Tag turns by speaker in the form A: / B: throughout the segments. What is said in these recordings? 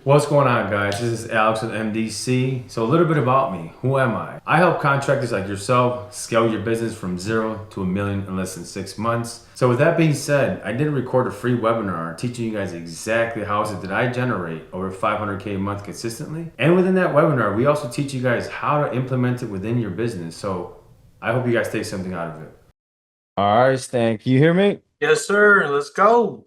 A: What's going on, guys? This is Alex with MDC. So, a little bit about me. Who am I? I help contractors like yourself scale your business from 0 to 1 million in less than 6 months. So, with that being said, I did record a free webinar teaching you guys exactly how is it that I generate over 500K a month consistently. And within that webinar, we also teach you guys how to implement it within your business. So, I hope you guys take something out of it.
B: All right, Stan, can you hear me?
C: Yes, sir. Let's go.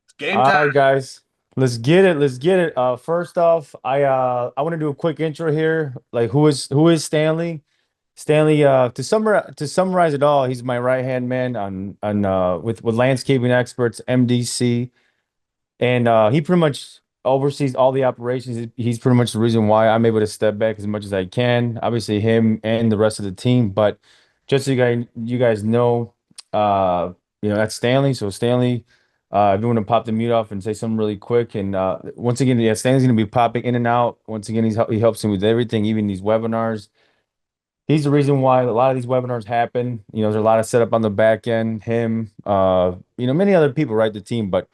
C: It's game
B: All
C: time.
B: right, guys. Let's get it. Let's get it. First off, I want to do a quick intro here. Like who is Stanley? Stanley, to summarize it all, he's my right-hand man on with landscaping experts, MDC. And he pretty much oversees all the operations. He's pretty much the reason why I'm able to step back as much as I can. Obviously, him and the rest of the team. But just so you guys know, uh, that's Stanley. So Stanley, if you want to pop the mute off and say something really quick. And once again, yeah, Stanley's gonna be popping in and out. Once again, he helps me with everything, even these webinars. He's the reason why a lot of these webinars happen. There's a lot of setup on the back end. Him, many other people, right? The team, but.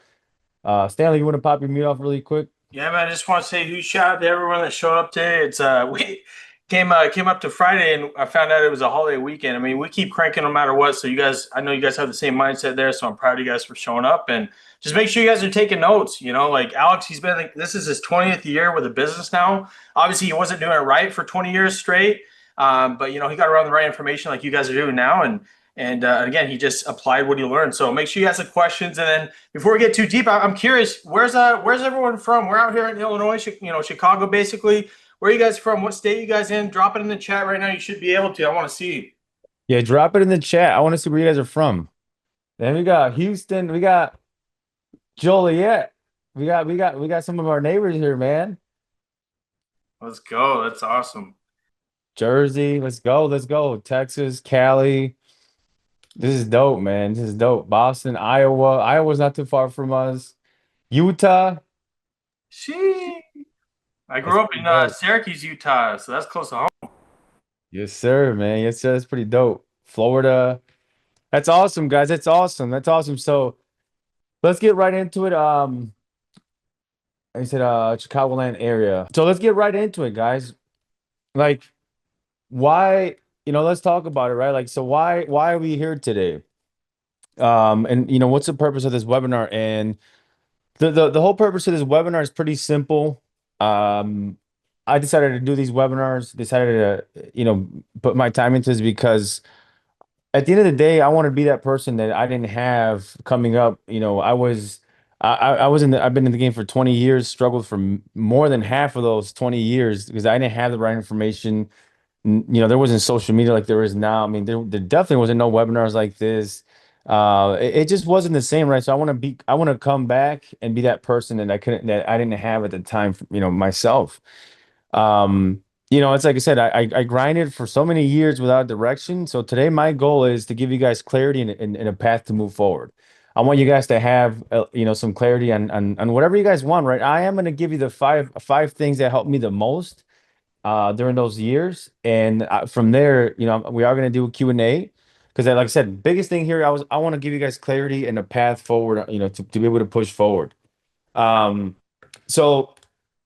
B: Stanley, you want to pop your mute off really quick?
C: Yeah, man. I just want to say huge shout out to everyone that showed up today. It's we came up to Friday and I found out it was a holiday weekend. I mean, we keep cranking no matter what. So you guys, I know you guys have the same mindset there. So I'm proud of you guys for showing up and just make sure you guys are taking notes. Like Alex, he's been like this is his 20th year with a business now. Obviously, he wasn't doing it right for 20 years straight. But he got around the right information like you guys are doing now, and again, he just applied what he learned. So make sure you ask the questions. And then before we get too deep, I'm curious, where's everyone from? We're out here in Illinois, Chicago, basically. Where are you guys from? What state you guys in? Drop it in the chat right now. You should be able to. I want to see.
B: Yeah, drop it in the chat. I want to see where you guys are from. Then we got Houston, we got Joliet. We got some of our neighbors here, man.
C: Let's go. That's awesome.
B: Jersey, let's go, let's go. Texas, Cali. This is dope, man. This is dope. Boston, Iowa. Iowa's not too far from us. Utah.
C: She. I
B: That's
C: grew up
B: pretty
C: in
B: dope.
C: Syracuse, Utah, so that's close to home.
B: Yes, sir, man. Yes, sir. That's pretty dope. Florida. That's awesome, guys. That's awesome. That's awesome. So let's get right into it. I said Chicagoland area. So let's get right into it, guys. Like why, let's talk about it, right? Like, so why are we here today? And what's the purpose of this webinar? And the whole purpose of this webinar is pretty simple. I decided to do these webinars, decided to, put my time into this because at the end of the day, I want to be that person that I didn't have coming up. I was I've been in the game for 20 years, struggled for more than half of those 20 years because I didn't have the right information. There wasn't social media like there is now. I mean, there definitely wasn't no webinars like this. It just wasn't the same, right? So I want to come back and be that person that I didn't have at the time, myself. It's like I said, I grinded for so many years without direction. So today my goal is to give you guys clarity and a path to move forward. I want you guys to have some clarity on whatever you guys want, right? I am going to give you the five things that helped me the most during those years, and from there, we are going to do a Q&A because, like I said, biggest thing here, I want to give you guys clarity and a path forward, to be able to push forward. Um, so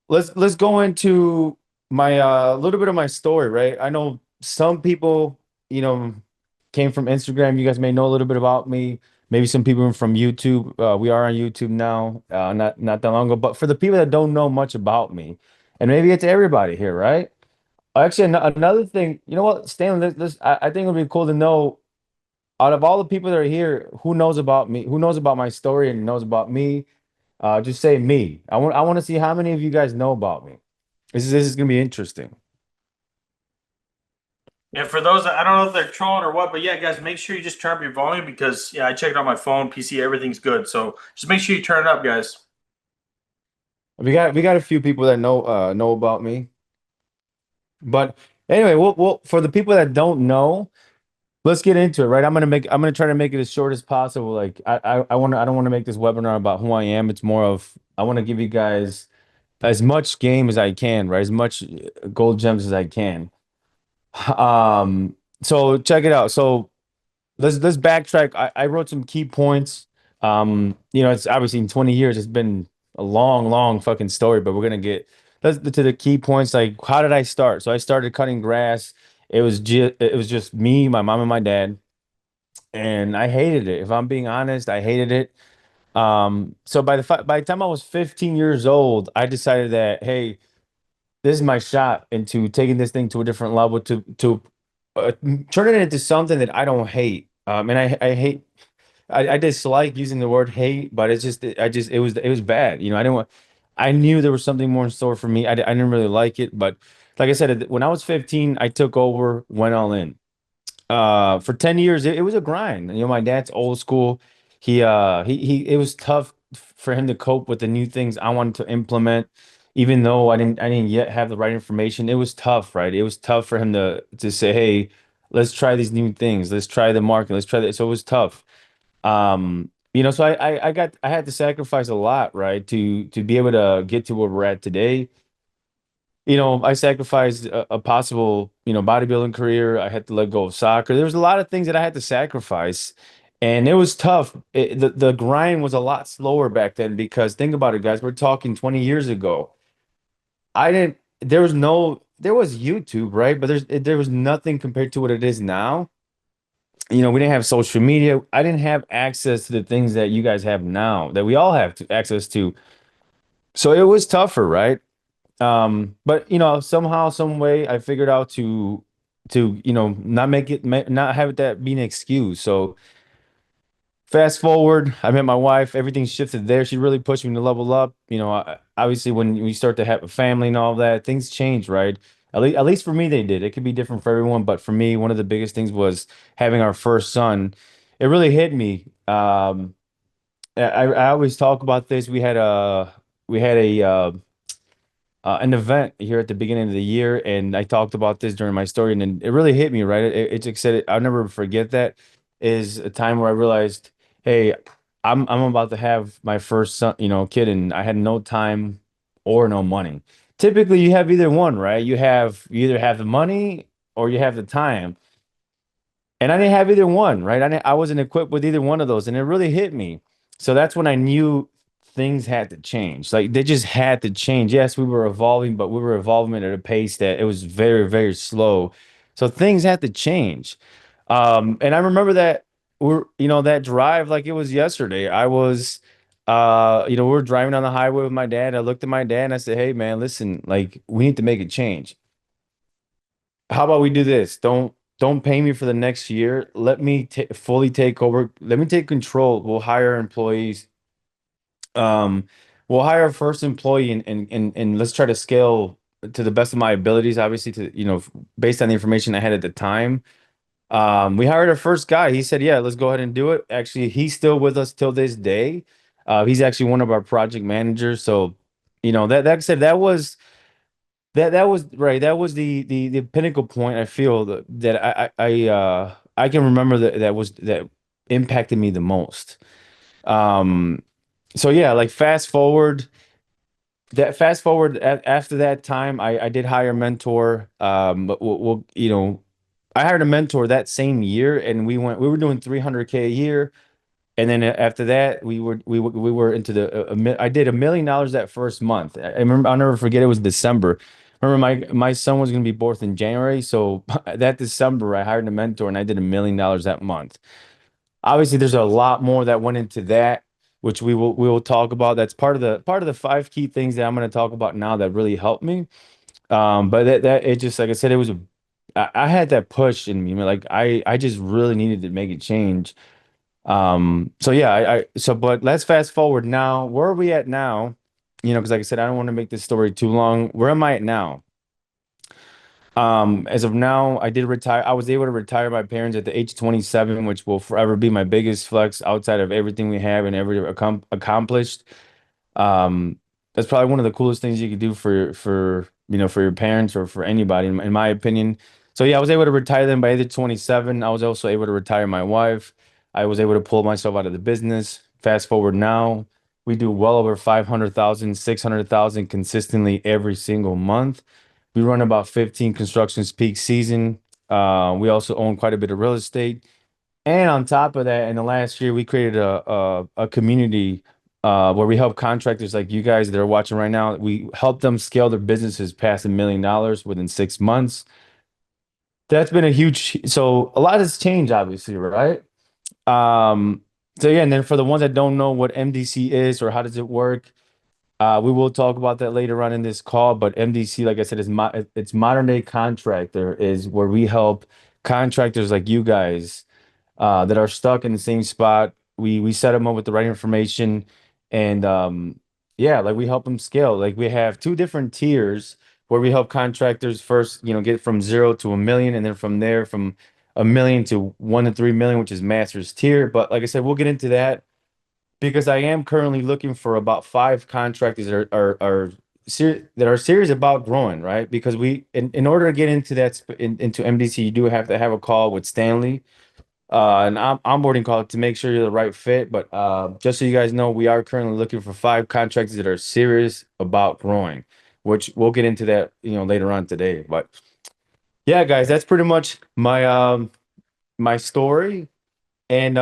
B: let's go into my little bit of my story, right? I know some people, came from Instagram. You guys may know a little bit about me. Maybe some people from YouTube. We are on YouTube now, not that long ago. But for the people that don't know much about me, and maybe it's everybody here, right? Actually, another thing, you know what, Stanley, I think it would be cool to know out of all the people that are here, who knows about me, who knows about my story and knows about me. Just say me. I want to see how many of you guys know about me. This is gonna be interesting.
C: And for those that I don't know if they're trolling or what, but yeah, guys, make sure you just turn up your volume because I checked on my phone, PC, everything's good. So just make sure you turn it up, guys.
B: We got a few people that know about me. But anyway, we'll for the people that don't know, let's get into it, right? I'm gonna try to make it as short as possible. Like I don't want to make this webinar about who I am. It's more of I want to give you guys as much game as I can, right? As much gold gems as I can. So check it out. So let's backtrack. I wrote some key points. It's obviously in 20 years, it's been a long, long fucking story, but we're gonna get let's to the key points. Like, how did I start? So I started cutting grass. It was just me, my mom, and my dad, and I hated it. If I'm being honest, I hated it. So by the time I was 15 years old, I decided that, hey, this is my shot into taking this thing to a different level, uh, turning it into something that I don't hate. And I hate I dislike using the word hate, but it's just it was bad. I didn't want. I knew there was something more in store for me. I didn't really like it, but like I said, when I was 15, I took over, went all in. For 10 years, it was a grind. My dad's old school. He it was tough for him to cope with the new things I wanted to implement, even though I didn't yet have the right information. It was tough, right? It was tough for him to say, hey, let's try these new things. Let's try the market. Let's try that. So it was tough. So I had to sacrifice a lot, right, to be able to get to where we're at today. I sacrificed a possible, bodybuilding career. I had to let go of soccer. There was a lot of things that I had to sacrifice, and it was tough. The grind was a lot slower back then because think about it, guys. We're talking 20 years ago. I didn't. There was YouTube, right? But there was nothing compared to what it is now. We didn't have social media. I didn't have access to the things that you guys have now, that we all have access to. So it was tougher, right? But somehow, some way, I figured out to not not have that be an excuse. So fast forward, I met my wife. Everything shifted there. She really pushed me to level up. Obviously, when we start to have a family and all that, things change, right? At least for me, they did. It could be different for everyone, but for me, one of the biggest things was having our first son. It really hit me. I always talk about this. We had a an event here at the beginning of the year, and I talked about this during my story, and then it really hit me, right? It just said I'll never forget that is a time where I realized, hey, I'm about to have my first son, kid, and I had no time or no money. Typically, you have either one, right? You either have the money or you have the time. And I didn't have either one, right? I wasn't equipped with either one of those, and it really hit me. So that's when I knew things had to change. Like they just had to change. Yes, we were evolving, but we were evolving at a pace that it was very, very slow. So things had to change. And I remember that that drive like it was yesterday. We were driving on the highway with my dad. I looked at my dad and I said, "Hey, man, listen, like we need to make a change. How about we do this? Don't pay me for the next year. Let me fully take over. Let me take control. We'll hire employees. Um, we'll hire our first employee and let's try to scale to the best of my abilities, obviously based on the information I had at the time. We hired our first guy. He said, "Yeah, let's go ahead and do it." Actually, he's still with us till this day. He's actually one of our project managers. So, that said, that was right. That was the pinnacle point. I feel that I can remember that impacted me the most. Um, so yeah, like fast forward after that time, I did hire a mentor. But I hired a mentor that same year, and we were doing 300K a year. And then after that, we were into I did $1 million that first month. I remember, I'll never forget. It was December. Remember, my son was going to be born in January, so that December I hired a mentor and I did $1 million that month. Obviously, there's a lot more that went into that, which we will talk about. That's part of the five key things that I'm going to talk about now that really helped me. But that it just like I said, I had that push in me. Like I just really needed to make a change. So yeah, but let's fast forward now. Where are we at now? Because like I said, I don't want to make this story too long. Where am I at now? As of now, I did retire. I was able to retire my parents at the age of 27, which will forever be my biggest flex outside of everything we have and every accomplished. Um, that's probably one of the coolest things you could do for your parents or for anybody, in my opinion. So yeah, I was able to retire them by age 27. I was also able to retire my wife. I was able to pull myself out of the business. Fast forward now, we do well over 500,000, 600,000 consistently every single month. We run about 15 constructions peak season. We also own quite a bit of real estate. And on top of that, in the last year, we created a community where we help contractors like you guys that are watching right now. We help them scale their businesses past $1 million within 6 months. That's been a huge, so a lot has changed, obviously, right? Um, so yeah, and then for the ones that don't know what MDC is or how does it work, we will talk about that later on in this call. But MDC, like I said, it's modern day contractor, is where we help contractors like you guys that are stuck in the same spot. We set them up with the right information, and yeah, like we help them scale. Like we have two different tiers where we help contractors first, get from 0 to 1 million, and then from there from 1 million to 1 to 3 million, which is master's tier. But like I said, we'll get into that because I am currently looking for about 5 contractors that are serious about growing, right? Because in order to get into into MDC, you do have to have a call with Stanley, an onboarding call to make sure you're the right fit. But just so you guys know, we are currently looking for 5 contractors that are serious about growing, which we'll get into that, later on today. But yeah, guys, that's pretty much my story. And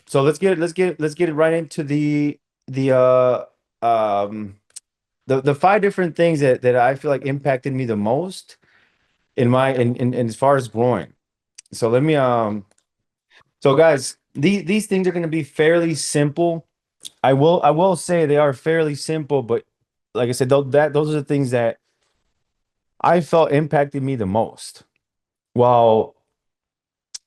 B: so let's get it right into the the 5 different things that I feel like impacted me the most in as far as growing. So let me so guys, these things are going to be fairly simple. I will say they are fairly simple, but like I said, those are the things that I felt impacted me the most. Well,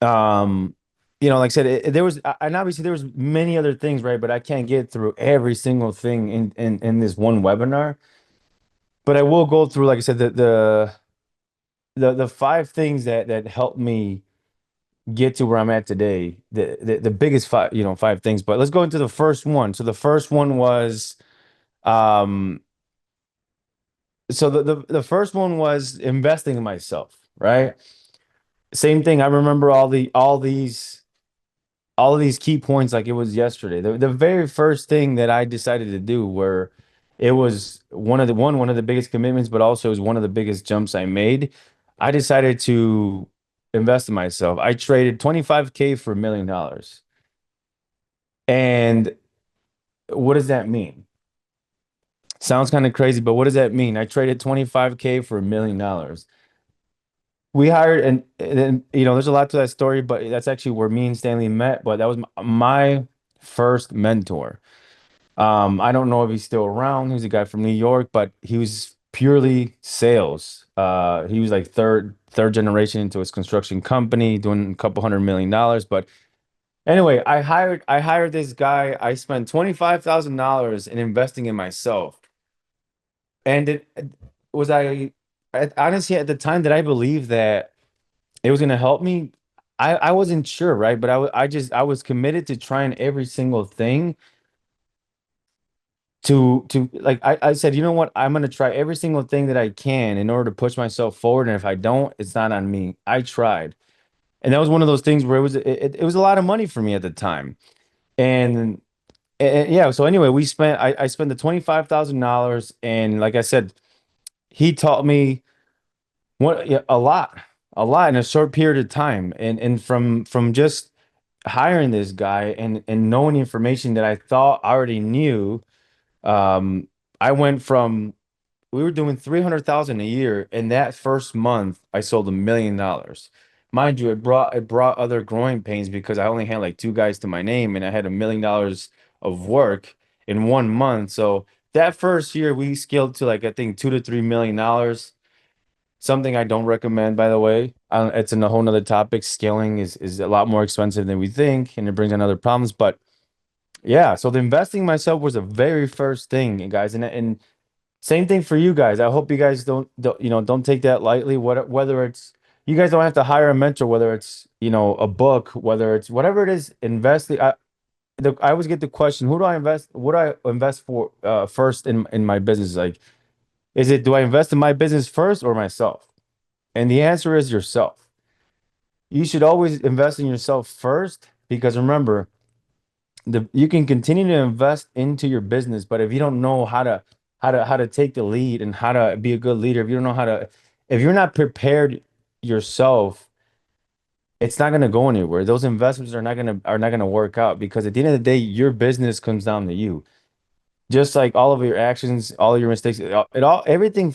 B: um, like I said, there was, and obviously there was many other things, right? But I can't get through every single thing in this one webinar. But I will go through, like I said, the 5 things that helped me get to where I'm at today. The biggest 5 things. But let's go into the first one. So the first one was, um, so the first one was investing in myself, right? Same thing. I remember all of these key points like it was yesterday. The very first thing that I decided to do, where it was one of the biggest commitments, but also it was one of the biggest jumps I made. I decided to invest in myself. I traded 25K for $1 million. And what does that mean? Sounds kind of crazy, but what does that mean? I traded 25K for $1 million. We hired, and then there's a lot to that story, but that's actually where me and Stanley met. But that was my first mentor. I don't know if he's still around. He's a guy from New York, but he was purely sales. He was like third generation into his construction company, doing a couple $100 million. But anyway, I hired this guy. I spent $25,000 in investing in myself, and it was honestly at the time that I believed that it was going to help me. I wasn't sure, right? But I was committed to trying every single thing to like I said, you know what? I'm going to try every single thing that I can in order to push myself forward. And if I don't, it's not on me. I tried. And that was one of those things where it was a lot of money for me at the time. And, and yeah, so anyway, I spent the $25,000, and like I said, he taught me what yeah, a lot in a short period of time. And from just hiring this guy and knowing information that I thought I already knew, um, I went from we were doing 300,000 a year. In that first month, I sold $1 million. Mind you, it brought other growing pains because I only had like 2 guys to my name, and I had $1 million of work in 1 month. So that first year we scaled to like I think $2 to $3 million. Something I don't recommend, by the way. It's a whole nother topic. Scaling is a lot more expensive than we think, and it brings on other problems. But yeah, so the investing myself was the very first thing, guys, and same thing for you guys. I hope you guys don't take that lightly. Whether it's you guys don't have to hire a mentor, whether it's a book, whether it's whatever it is, invest. I always get the question, who do I invest? What do I invest for first in my business? Like, do I invest in my business first or myself? And the answer is yourself. You should always invest in yourself first because remember, you can continue to invest into your business, but if you don't know how to take the lead and how to be a good leader, if you don't know if you're not prepared yourself it's not going to go anywhere. Those investments are not going to work out because at the end of the day, your business comes down to you. Just like all of your actions, all of your mistakes, everything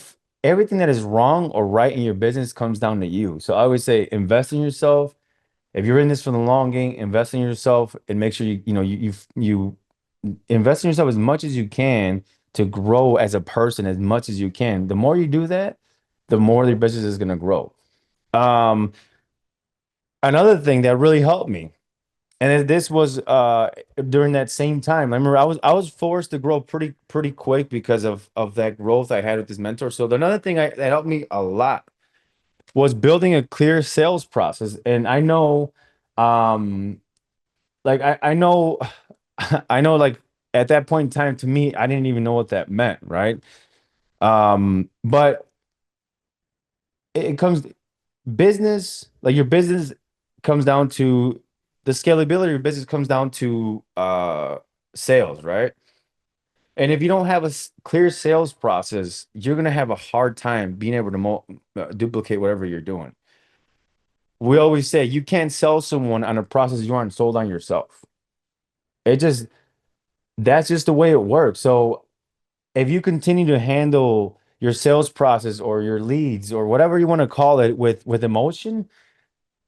B: that is wrong or right in your business comes down to you. So I always say invest in yourself. If you're in this for the long game, invest in yourself and make sure you invest in yourself as much as you can to grow as a person as much as you can. The more you do that, the more your business is going to grow. Um, Another thing that really helped me, and this was during that same time. I remember I was forced to grow pretty quick because of that growth I had with this mentor. So another thing that helped me a lot was building a clear sales process. And I know, like I know, I know, like at that point in time, to me, I didn't even know what that meant, right? But it comes business, like your business comes down to the scalability of your business comes down to sales, right? And if you don't have a clear sales process, you're gonna have a hard time being able to duplicate whatever you're doing. We always say you can't sell someone on a process you aren't sold on yourself. It just That's just the way it works. So if you continue to handle your sales process or your leads or whatever you want to call it with emotion,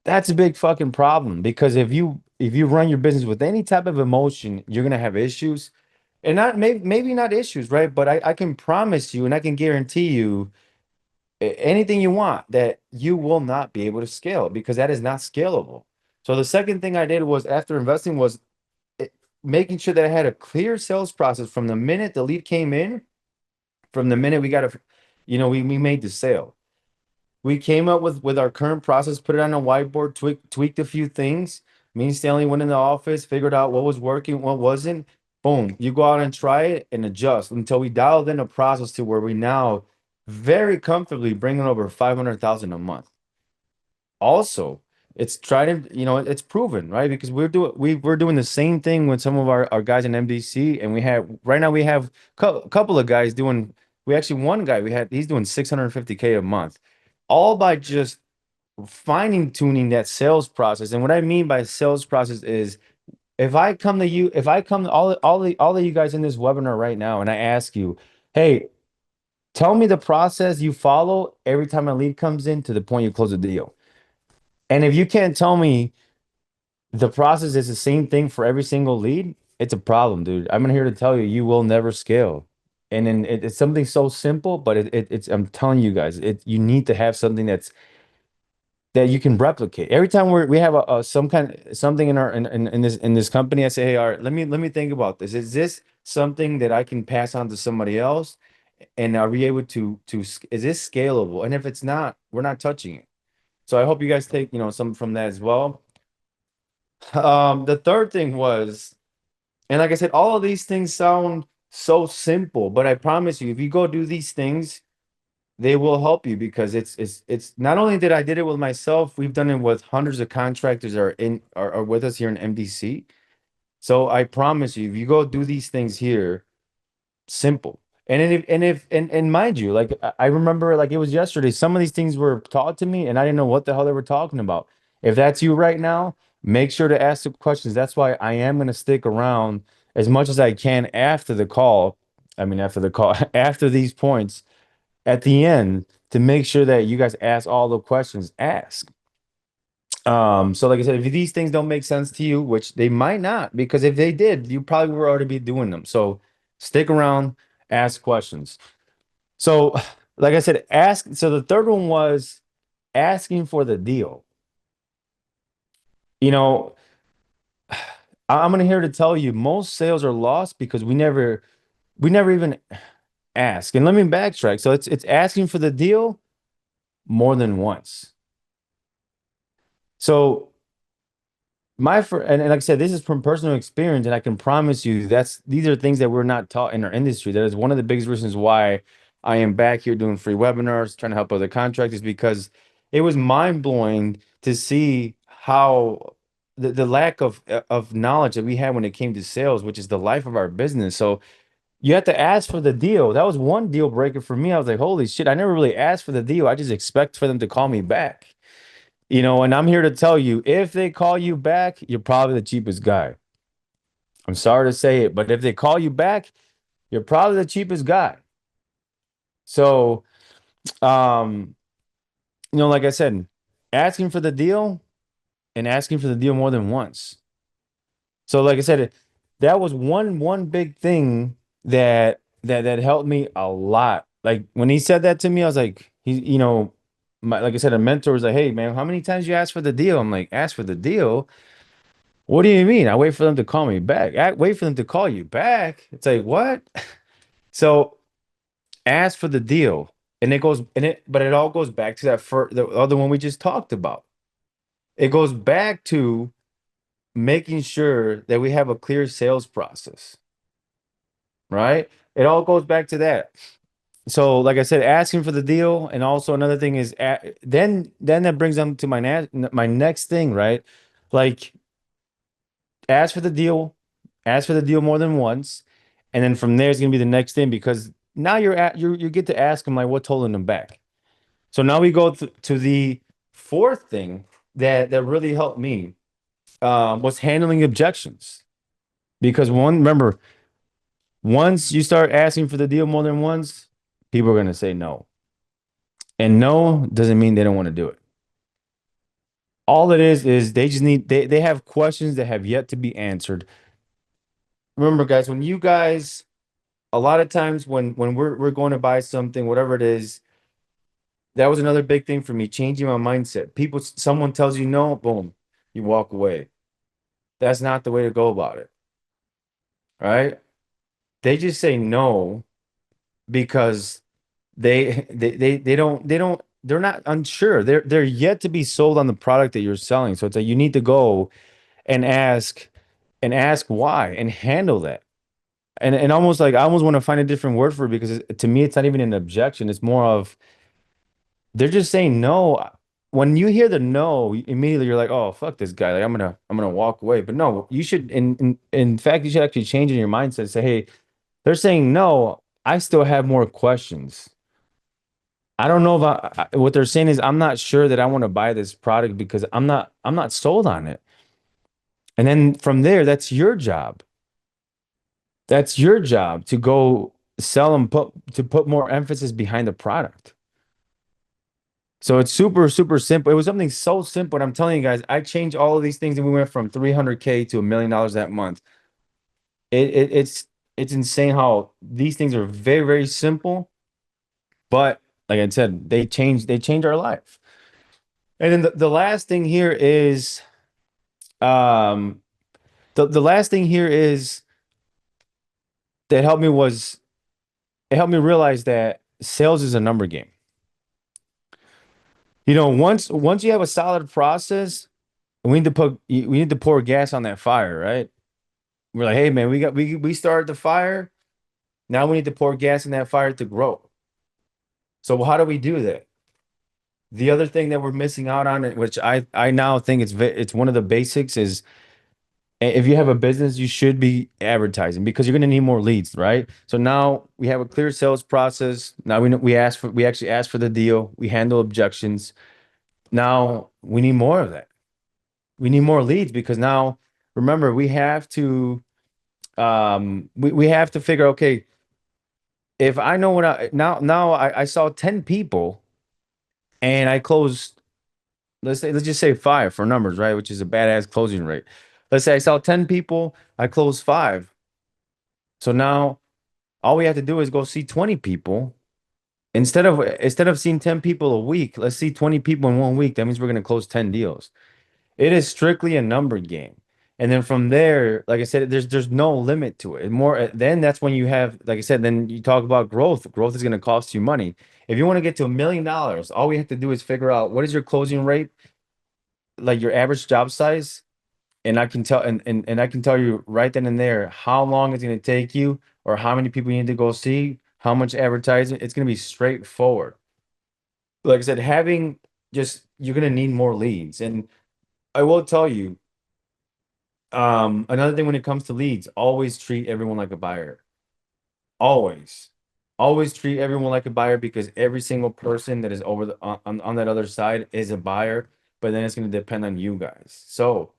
B: that's a big fucking problem because if you run your business with any type of emotion, you're gonna have issues. And not maybe not issues, right? But I can promise you and I can guarantee you anything you want that you will not be able to scale because that is not scalable. So the second thing I did was after investing was it- making sure that I had a clear sales process from the minute the lead came in, from the minute we got a, we made the sale. We came up with our current process, put it on a whiteboard, tweaked a few things. Me and Stanley went in the office, figured out what was working, what wasn't. Boom, you go out and try it and adjust until we dialed in a process to where we now very comfortably bringing over 500,000 a month. Also, it's tried and it's proven, right? Because we're doing the same thing with some of our guys in MDC, and we have right now we have a couple of guys doing. We actually one guy he's doing 650K a month, all by just finding tuning that sales process. And what I mean by sales process is if I come to all of you guys in this webinar right now, and I ask you, hey, tell me the process you follow every time a lead comes in to the point you close a deal. And if you can't tell me the process is the same thing for every single lead, it's a problem, dude. I'm here to tell you, you will never scale. And then it's something so simple, but it's I'm telling you guys, you need to have something that you can replicate. Every time we have something in our in this company, I say, hey, all right, let me think about this. Is this something that I can pass on to somebody else? And are we able is this scalable? And if it's not, we're not touching it. So I hope you guys take, some from that as well. The third thing was, and like I said, all of these things sound so simple, but I promise you, if you go do these things, they will help you because it's not only that I did it with myself, we've done it with hundreds of contractors that are with us here in MDC. So I promise you, if you go do these things here, simple. And mind you, like I remember like it was yesterday, some of these things were taught to me and I didn't know what the hell they were talking about. If that's you right now, make sure to ask the questions. That's why I am going to stick around as much as I can after the call. I mean, after the call, after these points at the end to make sure that you guys ask all the questions ask. So like I said, if these things don't make sense to you, which they might not, because if they did, you probably would already be doing them. So stick around, ask questions. So, like I said, ask. So the third one was asking for the deal. You know, I'm gonna here to tell you most sales are lost because we never even ask. And let me backtrack. So it's asking for the deal more than once. So and like I said, this is from personal experience, and I can promise you these are things that we're not taught in our industry. That is one of the biggest reasons why I am back here doing free webinars, trying to help other contractors, because it was mind-blowing to see how the lack of knowledge that we had when it came to sales, which is the life of our business. So you have to ask for the deal. That was one deal breaker for me. I was like, holy shit, I never really asked for the deal. I just expect for them to call me back. You know, and I'm here to tell you, if they call you back, you're probably the cheapest guy. I'm sorry to say it, but if they call you back, you're probably the cheapest guy. So, um, like I said, asking for the deal and asking for the deal more than once. So, like I said, that was one big thing that helped me a lot. Like when he said that to me, I was like, like I said, a mentor was like, "Hey, man, how many times you ask for the deal?" I'm like, "Ask for the deal? What do you mean? I wait for them to call me back. Wait for them to call you back." It's like, what? So ask for the deal. And but it all goes back to the other one we just talked about. It goes back to making sure that we have a clear sales process, right? It all goes back to that. So, like I said, asking for the deal, and also another thing is then that brings them to my next thing, right? Like ask for the deal, ask for the deal more than once, and then from there is gonna be the next thing because now you get to ask them like what's holding them back. So now we go to the fourth thing that really helped me was handling objections. Because remember, once you start asking for the deal more than once, people are going to say no. And no doesn't mean they don't want to do it. All it is they just they have questions that have yet to be answered. Remember, guys, a lot of times when we're going to buy something, whatever it is, that was another big thing for me, changing my mindset. Someone tells you no, boom, you walk away. That's not the way to go about it, right? They just say no because they're not unsure. They're yet to be sold on the product that you're selling. So it's like you need to go and ask why and handle that. And almost like I almost want to find a different word for it because to me it's not even an objection. It's more of they're just saying no. When you hear the no, immediately you're like, oh fuck this guy. Like I'm gonna walk away. But no, you should in fact you should actually change in your mindset and say, hey, they're saying no. I still have more questions. I don't know if what they're saying is I'm not sure that I want to buy this product because I'm not sold on it. And then from there, that's your job. That's your job to go sell and put more emphasis behind the product. So it's super, super simple. It was something so simple. And I'm telling you guys, I changed all of these things and we went from 300K to $1 million that month. It's insane how these things are very, very simple, but like I said, they change our life. And then the last thing here is um the last thing here is that helped me was it helped me realize that sales is a number game. Once you have a solid process, we need to pour gas on that fire, right? We're like, hey man, we started the fire. Now we need to pour gas in that fire to grow. So how do we do that? The other thing that we're missing out on, which I now think it's one of the basics, is if you have a business, you should be advertising because you're going to need more leads, right? So now we have a clear sales process. Now we actually ask for the deal. We handle objections. Now we need more of that. We need more leads because now remember we have to we have to figure, okay, if I know what I saw 10 people and I closed, let's just say five for numbers, right? Which is a badass closing rate. Let's say I saw 10 people, I closed five. So now all we have to do is go see 20 people. Instead of seeing 10 people a week, let's see 20 people in 1 week. That means we're going to close 10 deals. It is strictly a number game. And then from there, like I said, there's no limit to it. More then that's when you have, like I said, then you talk about growth. Growth is going to cost you money. If you want to get to $1 million, all we have to do is figure out what is your closing rate, like your average job size, and I can tell and I can tell you right then and there how long it's going to take you or how many people you need to go see, how much advertising. It's going to be straightforward. Like I said, having just you're going to need more leads. And I will tell you, another thing when it comes to leads, always treat everyone like a buyer. Always. Always treat everyone like a buyer because every single person that is over on that other side is a buyer. but then it's going to depend on you guys. So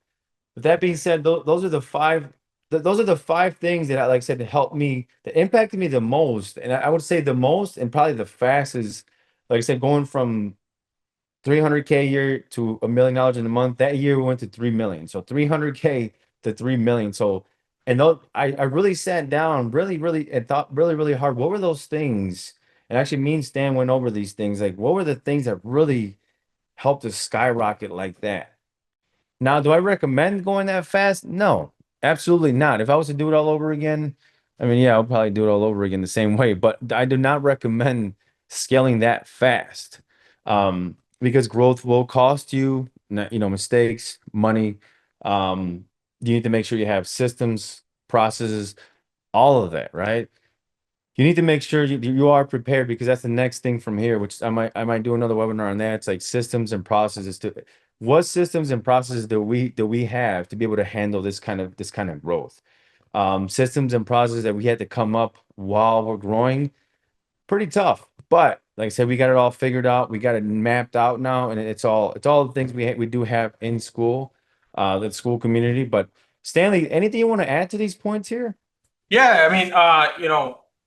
B: with that being said, those are the those are the five things that, like I said, helped me, that impacted me the most. And I would say the most and probably the fastest, like I said, going from 300K a year to $1 million in a month. That year we went to 3 million. So 300K to 3 million. So, and those, I really sat down really and thought really hard. What were those things? And actually, me and Stan went over these things. Like, what were the things that really helped us skyrocket like that? Now, do I recommend going that fast? No, absolutely not. If I was to do it all over again, I mean, yeah, I'll probably do it all over again the same way, but I do not recommend scaling that fast. Because growth will cost you, mistakes, money. You need to make sure you have systems, processes, all of that, right? You need to make sure you are prepared, because that's the next thing from here, which I might do another webinar on that. It's like systems and processes. To what systems and processes do we have to be able to handle this kind of growth? Systems and processes that we had to come up while we're growing, pretty tough. But like I said, we got it all figured out. We got it mapped out now, and it's all the things we do have in school, the school community. But Stanley, anything you want to add to these points here?
C: Yeah, I mean,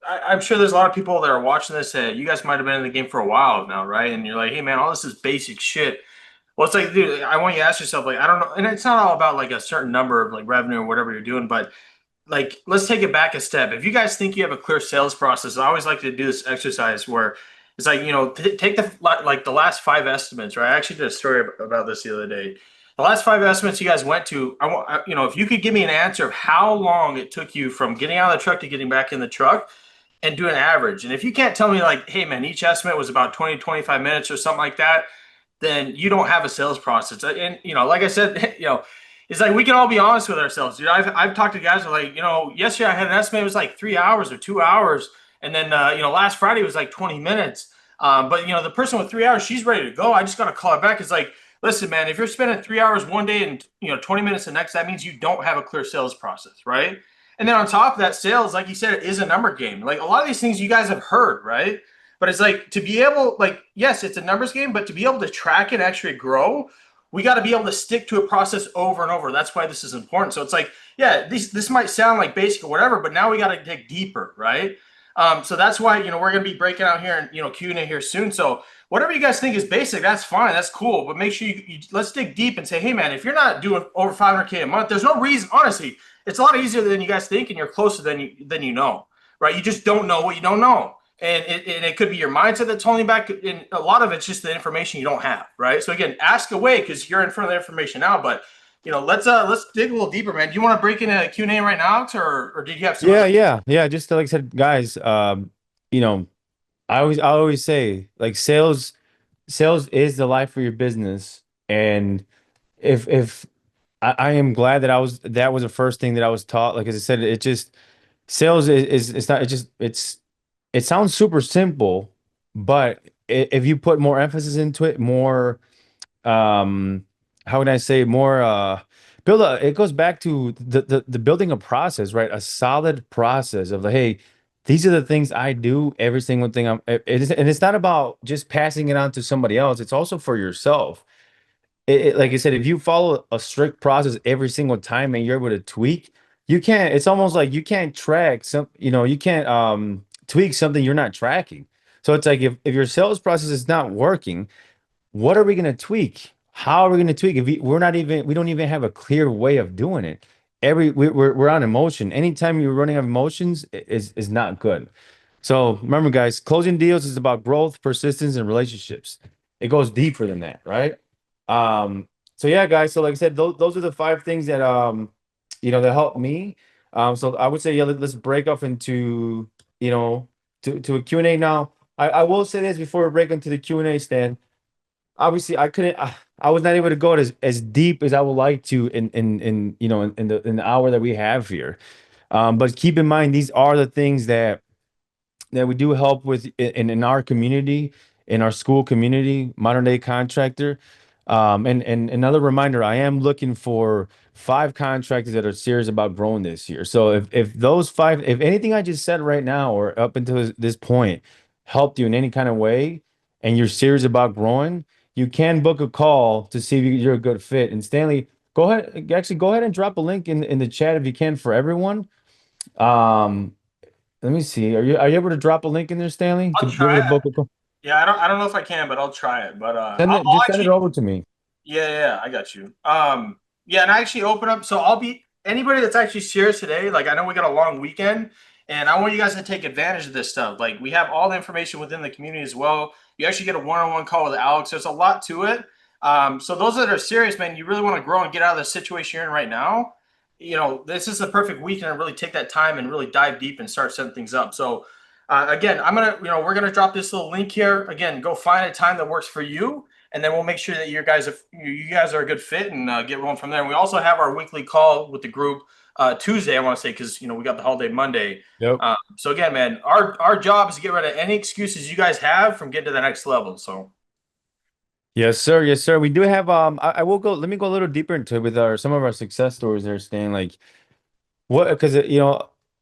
C: I'm sure there's a lot of people that are watching this that you guys might have been in the game for a while now, right? And you're like, hey, man, all this is basic shit. Well, it's like, dude, I want you to ask yourself, like, I don't know, and it's not all about like a certain number of like revenue or whatever you're doing, but like, let's take it back a step. If you guys think you have a clear sales process, I always like to do this exercise where it's like, take the last five estimates, right? I actually did a story about this the other day. The last five estimates you guys went to, if you could give me an answer of how long it took you from getting out of the truck to getting back in the truck, and do an average. And if you can't tell me like, hey man, each estimate was about 20, 25 minutes or something like that, then you don't have a sales process. And like I said, it's like we can all be honest with ourselves, dude. I've talked to guys who are like, yesterday I had an estimate, it was like 3 hours or 2 hours, and then last Friday was like 20 minutes. But the person with 3 hours, she's ready to go. I just gotta call her back. It's like, listen, man, if you're spending 3 hours one day and 20 minutes the next, that means you don't have a clear sales process, right? And then on top of that, sales, like you said, it is a number game. Like a lot of these things you guys have heard, right? But it's like, to be able, like, yes, it's a numbers game, but to be able to track it and actually grow, we got to be able to stick to a process over and over. That's why this is important. So it's like, yeah, this might sound like basic or whatever, but now we got to dig deeper, right? So that's why, we're going to be breaking out here and, Q&A here soon. So whatever you guys think is basic, that's fine. That's cool. But make sure let's dig deep and say, hey, man, if you're not doing over 500K a month, there's no reason, honestly. It's a lot easier than you guys think, and you're closer than you know, right? You just don't know what you don't know. And it could be your mindset that's holding back. And a lot of it's just the information you don't have, right? So again, ask away, because you're in front of the information now. But let's dig a little deeper, man. Do you want to break into Q&A right now, Alex, or did you have some?
B: Yeah. Just like I said, guys, I always say, like, sales is the life of your business. And if I am glad that that was the first thing that I was taught. Like, as I said, it just, sales it's not, it sounds super simple, but if you put more emphasis into it, more, how can I say, more, it goes back to the building a process, right? A solid process of like, hey, these are the things I do, every single thing and it's not about just passing it on to somebody else. It's also for yourself. Like I said, if you follow a strict process every single time and you're able to tweak, you can't, it's almost like you can't track you can't tweak something you're not tracking. So it's like, if your sales process is not working, what are we going to tweak? How are we going to tweak if we don't even have a clear way of doing it? We're on emotion. Anytime you're running on emotions is not good. So remember, guys, closing deals is about growth, persistence, and relationships. It goes deeper than that, right? So yeah, guys. So like I said, those are the five things that that helped me. So I would say, yeah, let's break off into to a Q&A now. I will say this before we break into the Q&A, Stan. Obviously, I was not able to go as deep as I would like to in the hour that we have here. But keep in mind, these are the things that we do help with in our community, in our school community, modern day contractor. And another reminder, I am looking for 5 contractors that are serious about growing this year. So if those 5, if anything I just said right now or up until this point helped you in any kind of way, and you're serious about growing, you can book a call to see if you're a good fit. And Stanley, go ahead, actually go ahead and drop a link in the chat if you can for everyone. Um, let me see. Are you able to drop a link in there, Stanley, to
C: I'll
B: be able
C: try
B: to
C: it.
B: book a call?
C: Yeah, I don't know if I can, but I'll try it. But
B: Send it,
C: I'll
B: just send it
C: actually
B: over to me.
C: yeah, I got you. Yeah, and I actually open up. So I'll be anybody that's actually serious today. Like I know we got a long weekend, and I want you guys to take advantage of this stuff. Like we have all the information within the community as well. You actually get a one-on-one call with Alex. There's a lot to it. So those that are serious, man, you really want to grow and get out of the situation you're in right now. You know, this is the perfect weekend to really take that time and really dive deep and start setting things up. So again, we're gonna drop this little link here. Again, go find a time that works for you, and then we'll make sure that you guys are a good fit and get rolling from there. And we also have our weekly call with the group Tuesday. I want to say because we got the holiday Monday.
B: Yep.
C: So again, man, our job is to get rid of any excuses you guys have from getting to the next level. So
B: Yes, sir. Yes, sir. We do have I will go let me go a little deeper into it with our some of our success stories there, Stan. Like what because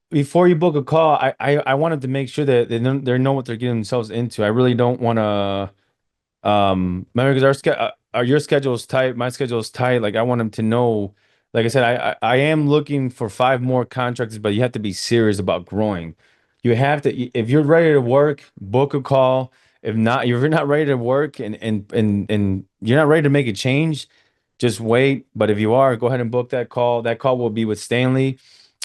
B: before you book a call, I wanted to make sure that they know what they're getting themselves into. I really don't want to remember because your schedule is tight, my schedule is tight. Like I want them to know, like I said, I am looking for 5 more contractors, but you have to be serious about growing. You have to, if you're ready to work, book a call. If not, if you're not ready to work and you're not ready to make a change, just wait. But if you are, go ahead and book that call. That call will be with Stanley.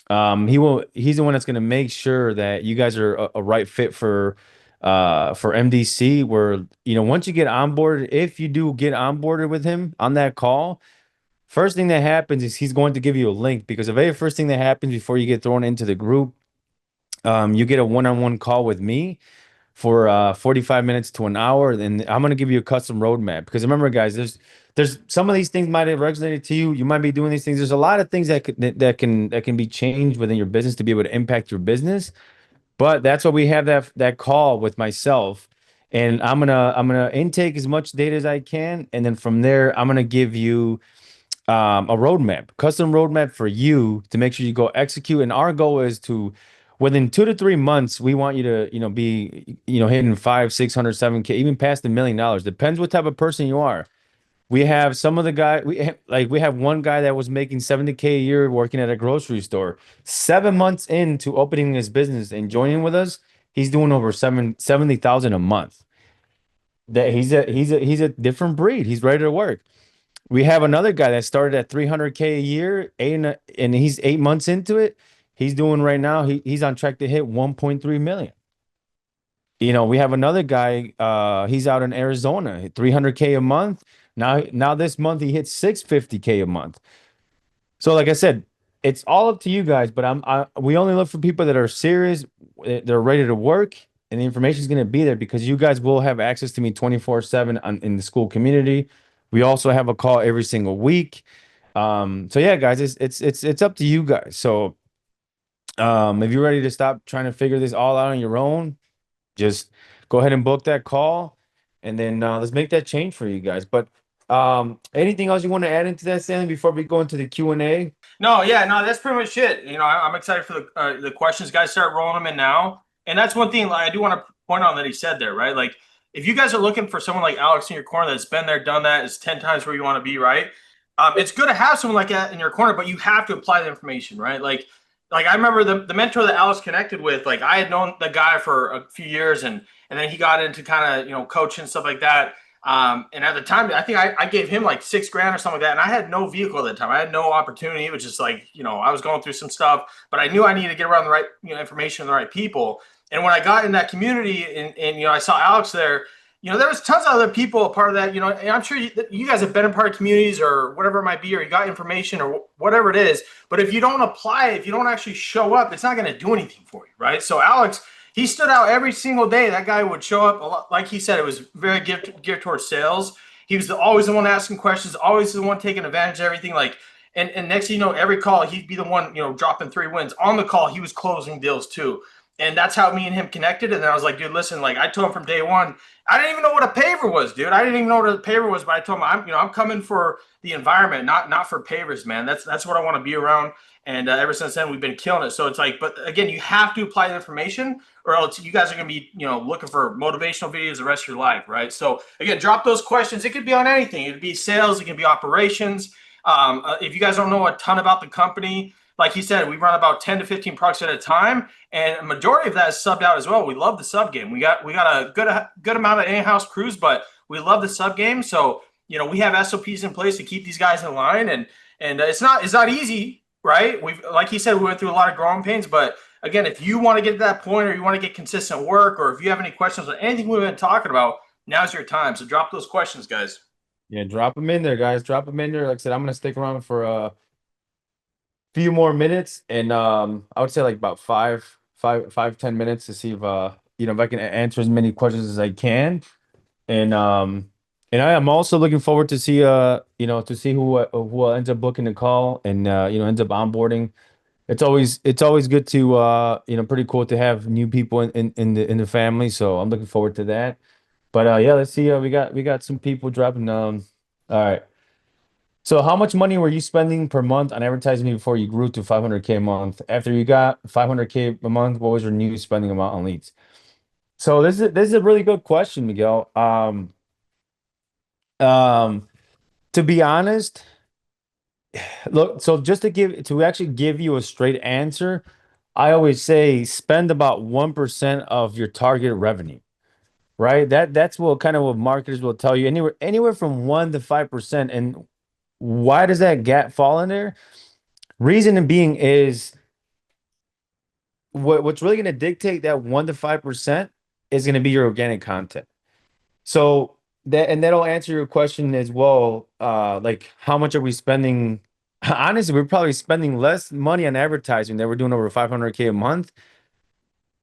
B: He's the one that's going to make sure that you guys are a right fit for MDC, where once you get onboarded, if you do get onboarded with him on that call, first thing that happens is he's going to give you a link, because the very first thing that happens before you get thrown into the group, you get a one-on-one call with me for 45 minutes to an hour, and I'm going to give you a custom roadmap. Because remember, guys, there's some of these things might have resonated to you. You might be doing these things. There's a lot of things that can be changed within your business to be able to impact your business. But that's why we have that call with myself, and I'm gonna intake as much data as I can, and then from there I'm gonna give you a roadmap, custom roadmap for you to make sure you go execute. And our goal is to, within 2 to 3 months, we want you to be hitting 500, 600, 7K, even past $1 million. Depends what type of person you are. We have some of the guy we have one guy that was making 70K a year working at a grocery store. 7 months into opening his business and joining with us, he's doing over 70,000 a month. That he's a different breed. He's ready to work. We have another guy that started at 300K a year, and he's 8 months into it. He's doing right now. He's on track to hit 1.3 million. We have another guy, he's out in Arizona, 300K a month. Now this month he hits 650K a month. So like I said, it's all up to you guys, but we only look for people that are serious, they're ready to work, and the information is going to be there, because you guys will have access to me 24/7 in the school community. We also have a call every single week. So yeah, guys, it's up to you guys. So if you're ready to stop trying to figure this all out on your own, just go ahead and book that call, and then let's make that change for you guys. But anything else you want to add into that, Stanley, before we go into the Q&A?
C: no, yeah, no, that's pretty much it. I'm excited for the questions. Guys, start rolling them in now. And that's one thing I do want to point out that he said there, right? Like, if you guys are looking for someone like Alex in your corner that's been there, done that, is 10 times where you want to be, right? It's good to have someone like that in your corner, but you have to apply the information, right? Like I remember the mentor that Alex connected with. Like I had known the guy for a few years, and then he got into kind of coaching and stuff like that. And at the time, I think I gave him like $6,000 or something like that. And I had no vehicle at that time. I had no opportunity. It was just like, I was going through some stuff, but I knew I needed to get around the right, information and the right people. And when I got in that community and I saw Alex there, there was tons of other people a part of that, and I'm sure you guys have been in part of communities or whatever it might be, or you got information or whatever it is. But if you don't apply it, if you don't actually show up, it's not going to do anything for you, right? So Alex, he stood out every single day. That guy would show up a lot. Like he said, it was very geared towards sales. He was always the one asking questions, always the one taking advantage of everything. And next thing you know, every call, he'd be the one, dropping 3 wins. On the call, he was closing deals too. And that's how me and him connected. And then I was like, dude, listen, like I told him from day one, I didn't even know what a paver was, dude. I didn't even know what a paver was, but I told him I'm coming for the environment, not for pavers, man. That's what I want to be around. And ever since then, we've been killing it. So it's like, but again, you have to apply the information, or else you guys are going to be, looking for motivational videos the rest of your life, right? So again, drop those questions. It could be on anything. It could be sales. It could be operations. If you guys don't know a ton about the company, like he said, we run about 10 to 15 products at a time, and a majority of that is subbed out as well. We love the sub game. We got a good amount of in-house crews, but we love the sub game. So we have SOPs in place to keep these guys in line, and it's not easy, right? We've, like he said, we went through a lot of growing pains, but again, if you want to get to that point, or you want to get consistent work, or if you have any questions on anything we've been talking about, now's your time. So drop those questions, guys.
B: Yeah, drop them in there, guys. Drop them in there. Like I said, I'm gonna stick around for a few more minutes, and I would say like about 10 minutes to see if if I can answer as many questions as I can. And I am also looking forward to see to see who ends up booking the call and ends up onboarding. It's always good to pretty cool to have new people in the family. So I'm looking forward to that. But yeah, let's see. We got some people dropping. All right. So how much money were you spending per month on advertising before you grew to 500K a month? After you got 500K a month, what was your new spending amount on leads? So this is a really good question, Miguel. Um, to be honest, look, so just to actually give you a straight answer, I always say spend about 1% of your target revenue, right? That's what marketers will tell you, anywhere from 1 to 5%. And why does that gap fall in there? Reason being is what's really going to dictate that 1 to 5% is going to be your organic content. So that'll answer your question as well. Like how much are we spending? Honestly, we're probably spending less money on advertising that we're doing over 500K a month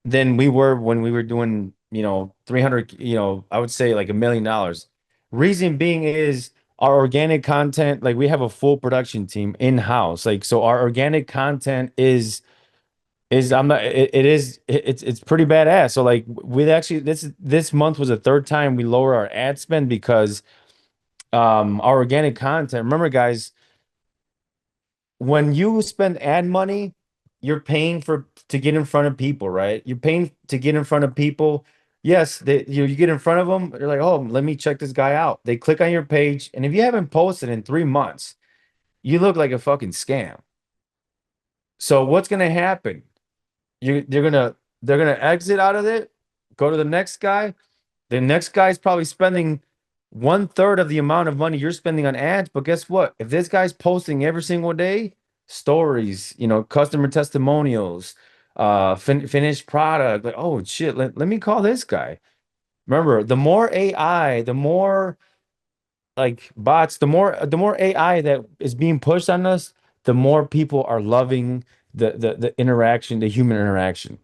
B: than we were when we were doing, 300, I would say like $1 million. Reason being is our organic content, like we have a full production team in-house. Like, so our organic content is I'm not it's pretty badass. So like we actually this month was the third time we lower our ad spend because our organic content. Remember, guys, when you spend ad money, you're paying to get in front of people, right? You're paying to get in front of people. Yes, you get in front of them, you're like, oh, let me check this guy out. They click on your page, and if you haven't posted in 3 months, you look like a fucking scam. So what's gonna happen? They're gonna exit out of it, go to the next guy. The next guy's probably spending 1/3 of the amount of money you're spending on ads. But guess what? If this guy's posting every single day, stories, customer testimonials, finished product, like, oh shit, let me call this guy. Remember, the more AI, the more like bots, the more AI that is being pushed on us, the more people are loving the interaction, the human interaction.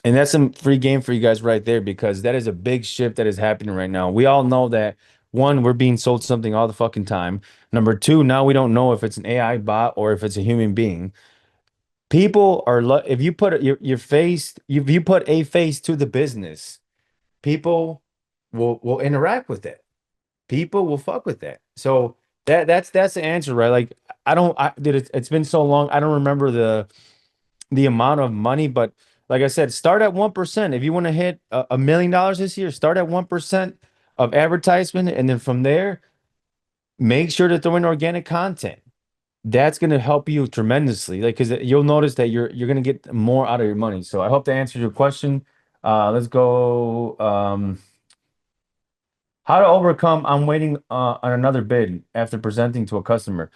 B: And that's some free game for you guys right there, because that is a big shift that is happening right now. We all know that, one, we're being sold something all the fucking time. Number two, now we don't know if it's an AI bot or if it's a human being. People are if you put your face, if you put a face to the business, people will interact with it. People will fuck with that. So that's the answer, right? Like dude, it's been so long. I don't remember the amount of money, but like I said, start at 1%. If you want to hit $1 million this year, start at 1% of advertisement, and then from there, make sure to throw in organic content. That's going to help you tremendously, like, because you'll notice that you're going to get more out of your money. So I hope to answer your question. Let's go. How to overcome I'm waiting on another bid after presenting to a customer.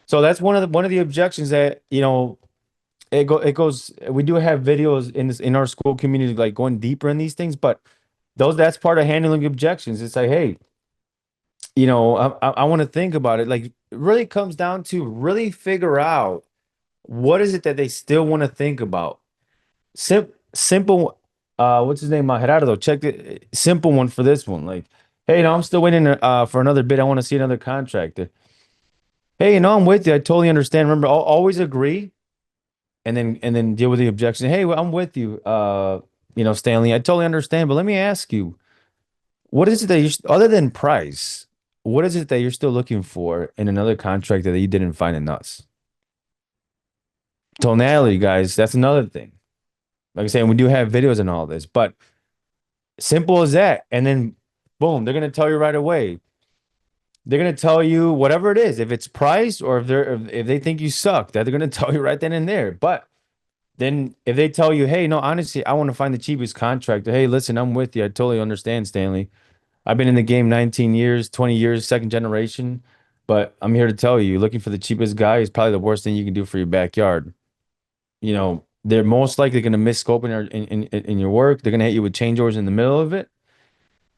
B: So that's one of the objections that it goes. We do have videos in our school community, like going deeper in these things, but that's part of handling objections. It's like, hey, I want to think about it. Like, it really comes down to really figure out what is it that they still want to think about. Simple. What's his name? Gerardo. Check the simple one for this one. Like, hey, I'm still waiting for another bid. I want to see another contractor. Hey, I'm with you. I totally understand. Remember, always agree, and then deal with the objection. Hey, well, I'm with you. Stanley, I totally understand, but let me ask you, what is it that other than price, what is it that you're still looking for in another contractor that you didn't find in us? Tonality, guys, that's another thing. Like I said, we do have videos and all this, but simple as that. And then boom, they're gonna tell you right away. They're gonna tell you whatever it is, if it's price or if they think you suck, that they're gonna tell you right then and there. But then if they tell you, hey, no, honestly, I want to find the cheapest contractor. Hey, listen, I'm with you. I totally understand, Stanley. I've been in the game 19 years, 20 years, second generation. But I'm here to tell you, looking for the cheapest guy is probably the worst thing you can do for your backyard. They're most likely going to miss scope in your work. They're going to hit you with change orders in the middle of it.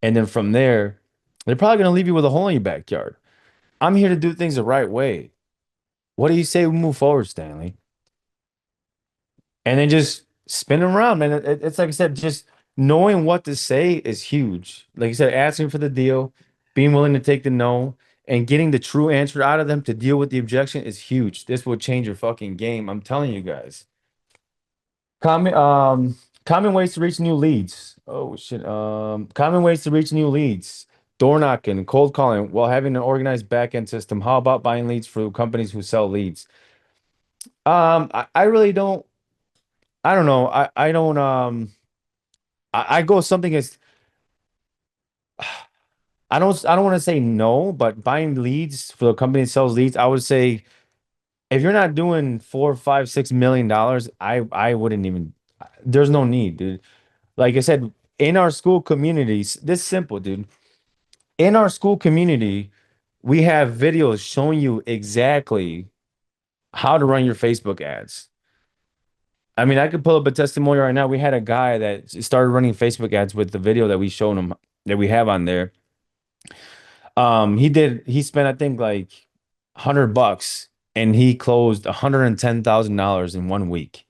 B: And then from there, they're probably going to leave you with a hole in your backyard. I'm here to do things the right way. What do you say we move forward, Stanley? And then just spin around, man. It's like I said, just knowing what to say is huge. Like you said, asking for the deal, being willing to take the no, and getting the true answer out of them to deal with the objection is huge. This will change your fucking game. I'm telling you guys. Common common ways to reach new leads. Oh shit. Common ways to reach new leads. Door knocking, cold calling, while having an organized back end system. How about buying leads for companies who sell leads? I really don't. I don't know. I don't. I go something as I don't want to say no, but buying leads for the company that sells leads, I would say if you're not doing 4, 5, 6 million dollars, I wouldn't even. There's no need, dude. Like I said, in our school communities, this simple, dude. In our school community, we have videos showing you exactly how to run your Facebook ads. I mean, I could pull up a testimonial right now. We had a guy that started running Facebook ads with the video that we showed him that we have on there. He spent, I think, like $100 and he closed $110,000 in 1 week.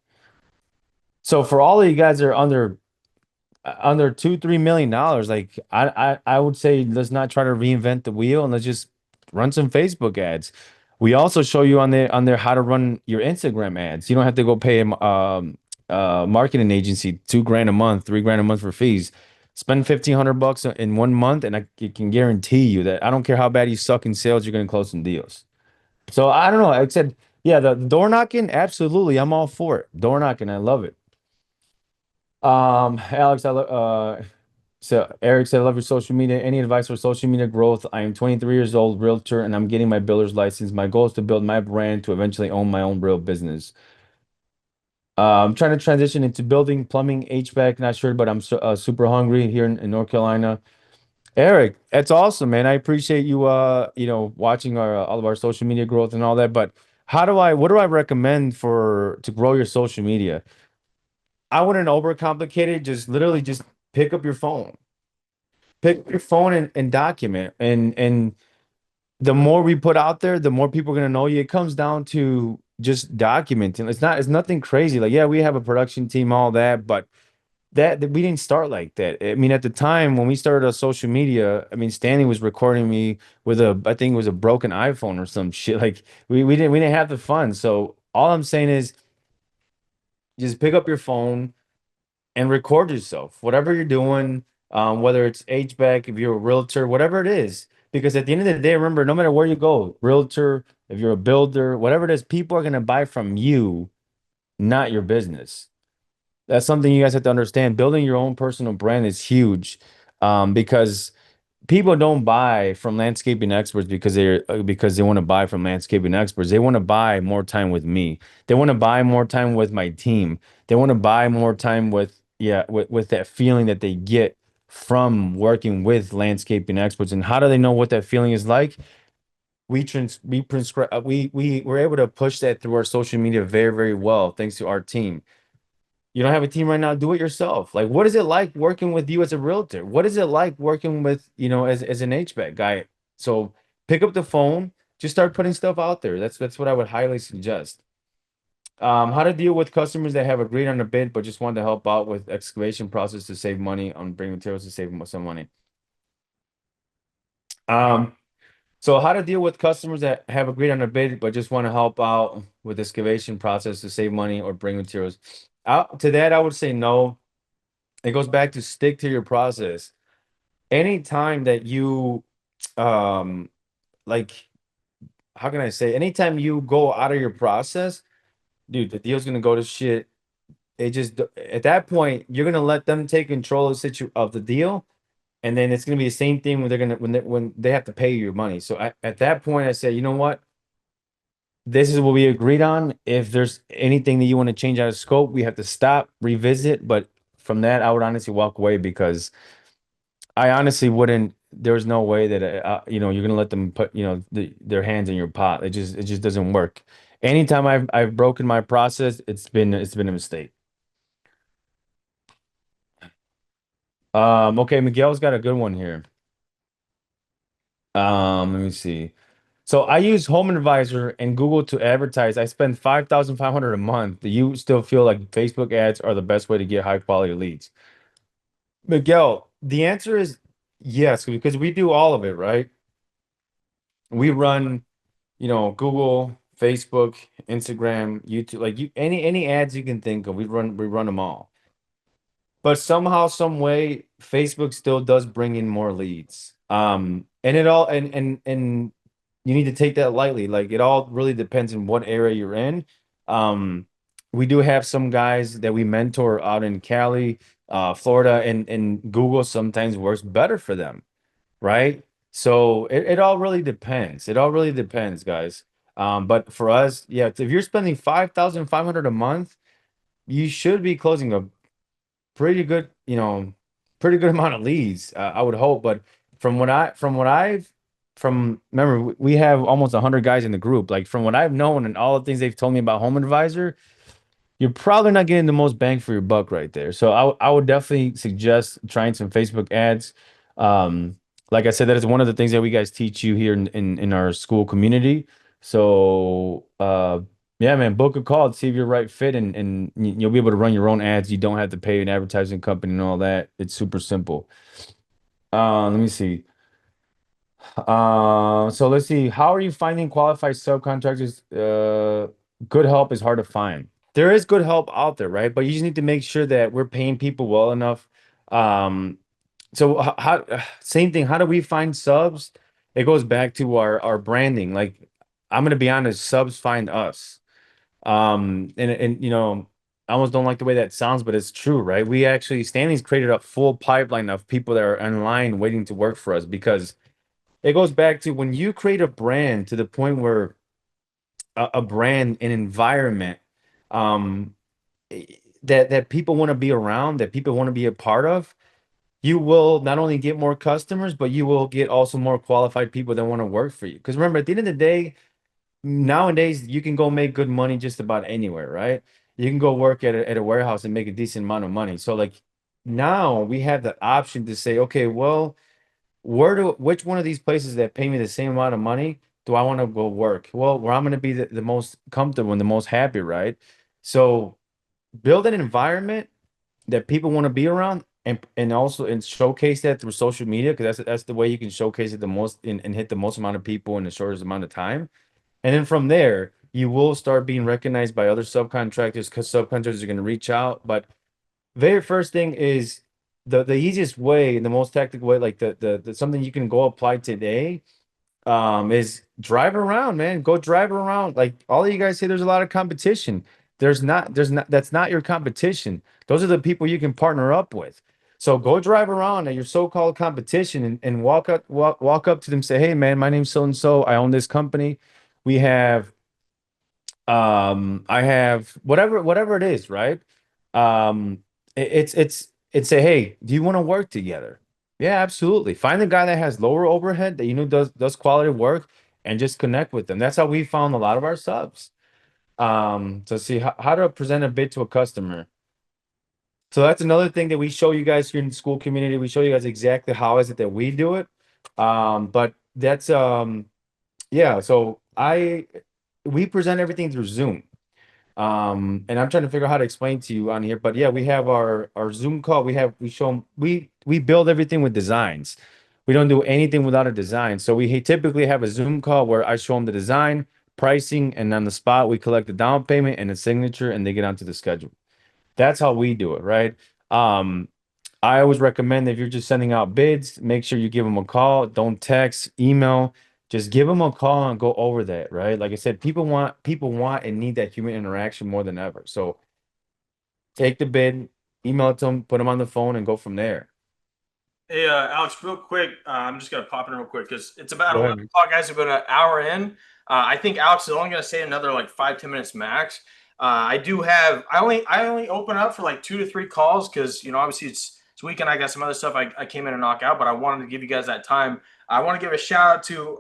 B: So for all of you guys that are under 2, 3 million dollars, like I would say let's not try to reinvent the wheel and let's just run some Facebook ads. We also show you on there how to run your Instagram ads. You don't have to go pay a marketing agency 2 grand a month, 3 grand a month for fees. Spend $1,500 in 1 month, and I can guarantee you that I don't care how bad you suck in sales, you're gonna close some deals. So I don't know. I said, yeah, the door knocking, absolutely, I'm all for it. Door knocking, I love it. Alex, so Eric said, I love your social media. Any advice for social media growth? I am 23 years old, realtor, and I'm getting my builder's license. My goal is to build my brand to eventually own my own real business. I'm trying to transition into building, plumbing, HVAC. Not sure, but I'm super hungry here in North Carolina. Eric, that's awesome, man. I appreciate you, watching all of our social media growth and all that. But what do I recommend to grow your social media? I wouldn't overcomplicate it. Just literally just pick up your phone. Pick up your phone and document. And the more we put out there, the more people are gonna know you. It comes down to just documenting. It's nothing crazy. Like, yeah, we have a production team, all that, but that we didn't start like that. I mean, at the time when we started our social media, I mean, Stanley was recording me with I think it was a broken iPhone or some shit. Like we didn't have the fun. So all I'm saying is just pick up your phone and record yourself, whatever you're doing, whether it's HVAC, if you're a realtor, whatever it is. Because at the end of the day, remember, no matter where you go, realtor, if you're a builder, whatever it is, people are going to buy from you, not your business. That's something you guys have to understand. Building your own personal brand is huge, because people don't buy from landscaping experts because they want to buy from landscaping experts. They want to buy more time with me. They want to buy more time with my team. They want to buy more time with that feeling that they get from working with landscaping experts. And how do they know what that feeling is like? We prescribe we were able to push that through our social media very, very well, thanks to our team. You don't have a team right now, do it yourself. Like, what is it like working with you as a realtor? What is it like working with, as an HVAC guy? So pick up the phone, just start putting stuff out there. That's what I would highly suggest. How to deal with customers that have agreed on a bid but just want to help out with excavation process to save money on bringing materials to save some money. So how to deal with customers that have agreed on a bid but just want to help out with excavation process to save money or bring materials. To that, I would say no. It goes back to stick to your process. Anytime that you, like, how can I say? Anytime you go out of your process, dude, the deal's gonna go to shit. It just at that point, you're gonna let them take control of the deal, and then it's gonna be the same thing when they're gonna when they have to pay you your money. So at that point, I said, you know what? This is what we agreed on. If there's anything that you want to change out of scope, we have to stop, revisit. But from that, I would honestly walk away because I honestly wouldn't. There's no way that you're gonna let them put their hands in your pot. It just doesn't work. Anytime I've broken my process, it's been a mistake. Okay, Miguel's got a good one here. Let me see. So I use Home Advisor and Google to advertise. I spend 5,500 a month. Do you still feel like Facebook ads are the best way to get high quality leads? Miguel, the answer is yes, because we do all of it, right? We run, Google, Facebook, Instagram, YouTube, like any ads you can think of, we run them all. But somehow, some way, Facebook still does bring in more leads. And it all and you need to take that lightly. Like it all really depends on what area you're in. Um, we do have some guys that we mentor out in Cali, Florida, and Google sometimes works better for them, right? So it all really depends. It all really depends, guys. But for us, yeah, if you're spending 5,500 a month, you should be closing a pretty good, pretty good amount of leads. I would hope, but remember we have almost 100 guys in the group. Like from what I've known and all the things they've told me about Home Advisor, you're probably not getting the most bang for your buck right there. So I would definitely suggest trying some Facebook ads. Um, like I said, that is one of the things that we guys teach you here in our school community. So yeah, man, book a call to see if you're right fit and you'll be able to run your own ads. You don't have to pay an advertising company and all that. It's super simple. Let me see. So let's see. How are you finding qualified subcontractors? Good help is hard to find. There is good help out there, right? But you just need to make sure that we're paying people well enough. Um, so same thing. How do we find subs? It goes back to our branding. Like I'm gonna be honest, subs find us. And I almost don't like the way that sounds, but it's true, right? We actually Stanley's created a full pipeline of people that are in line waiting to work for us because it goes back to when you create a brand to the point where a brand, an environment, um, that people want to be around, that people want to be a part of, you will not only get more customers, but you will get also more qualified people that want to work for you. Because remember, at the end of the day, nowadays you can go make good money just about anywhere, right? You can go work at a warehouse and make a decent amount of money. So like now we have the option to say, okay, well, which one of these places that pay me the same amount of money do I want to go work? Well, where I'm going to be the most comfortable and the most happy, right? So build an environment that people want to be around and also and showcase that through social media because that's the way you can showcase it the most and hit the most amount of people in the shortest amount of time. And then from there, you will start being recognized by other subcontractors because subcontractors are going to reach out. But very first thing is the easiest way, the most tactical way, like the something you can go apply today, is drive around, man. Go drive around. Like all of you guys say, there's a lot of competition. There's not, that's not your competition. Those are the people you can partner up with. So go drive around at your so-called competition and walk up to them, say, hey man, my name's so and so. I own this company. We have I have whatever it is, right? It's say, hey, do you want to work together? Yeah, absolutely. Find a guy that has lower overhead that does quality work and just connect with them. That's how we found a lot of our subs. To see how to present a bid to a customer. So that's another thing that we show you guys here in the school community. We show you guys exactly how is it that we do it. But that's yeah, so we present everything through Zoom. And I'm trying to figure out how to explain to you on here, but yeah, we have our Zoom call. We show them we build everything with designs. We don't do anything without a design. So we typically have a Zoom call where I show them the design, pricing, and on the spot we collect the down payment and a signature, and they get onto the schedule. That's how we do it, right? Um, I always recommend that if you're just sending out bids, make sure you give them a call. Don't text, email. just give them a call and go over that, right? Like I said, people want and need that human interaction more than ever. So take the bid, email it to them, put them on the phone, and go from there.
C: Hey, Alex, real quick, I'm just gonna pop in real quick because it's about
B: Go
C: 11
B: ahead.
C: o'clock, guys. We're about an hour in. I think Alex is only gonna stay another like 5, 10 minutes max. I only open up for like 2 to 3 calls because obviously it's weekend. I got some other stuff I came in and knock out, but I wanted to give you guys that time. I want to give a shout out to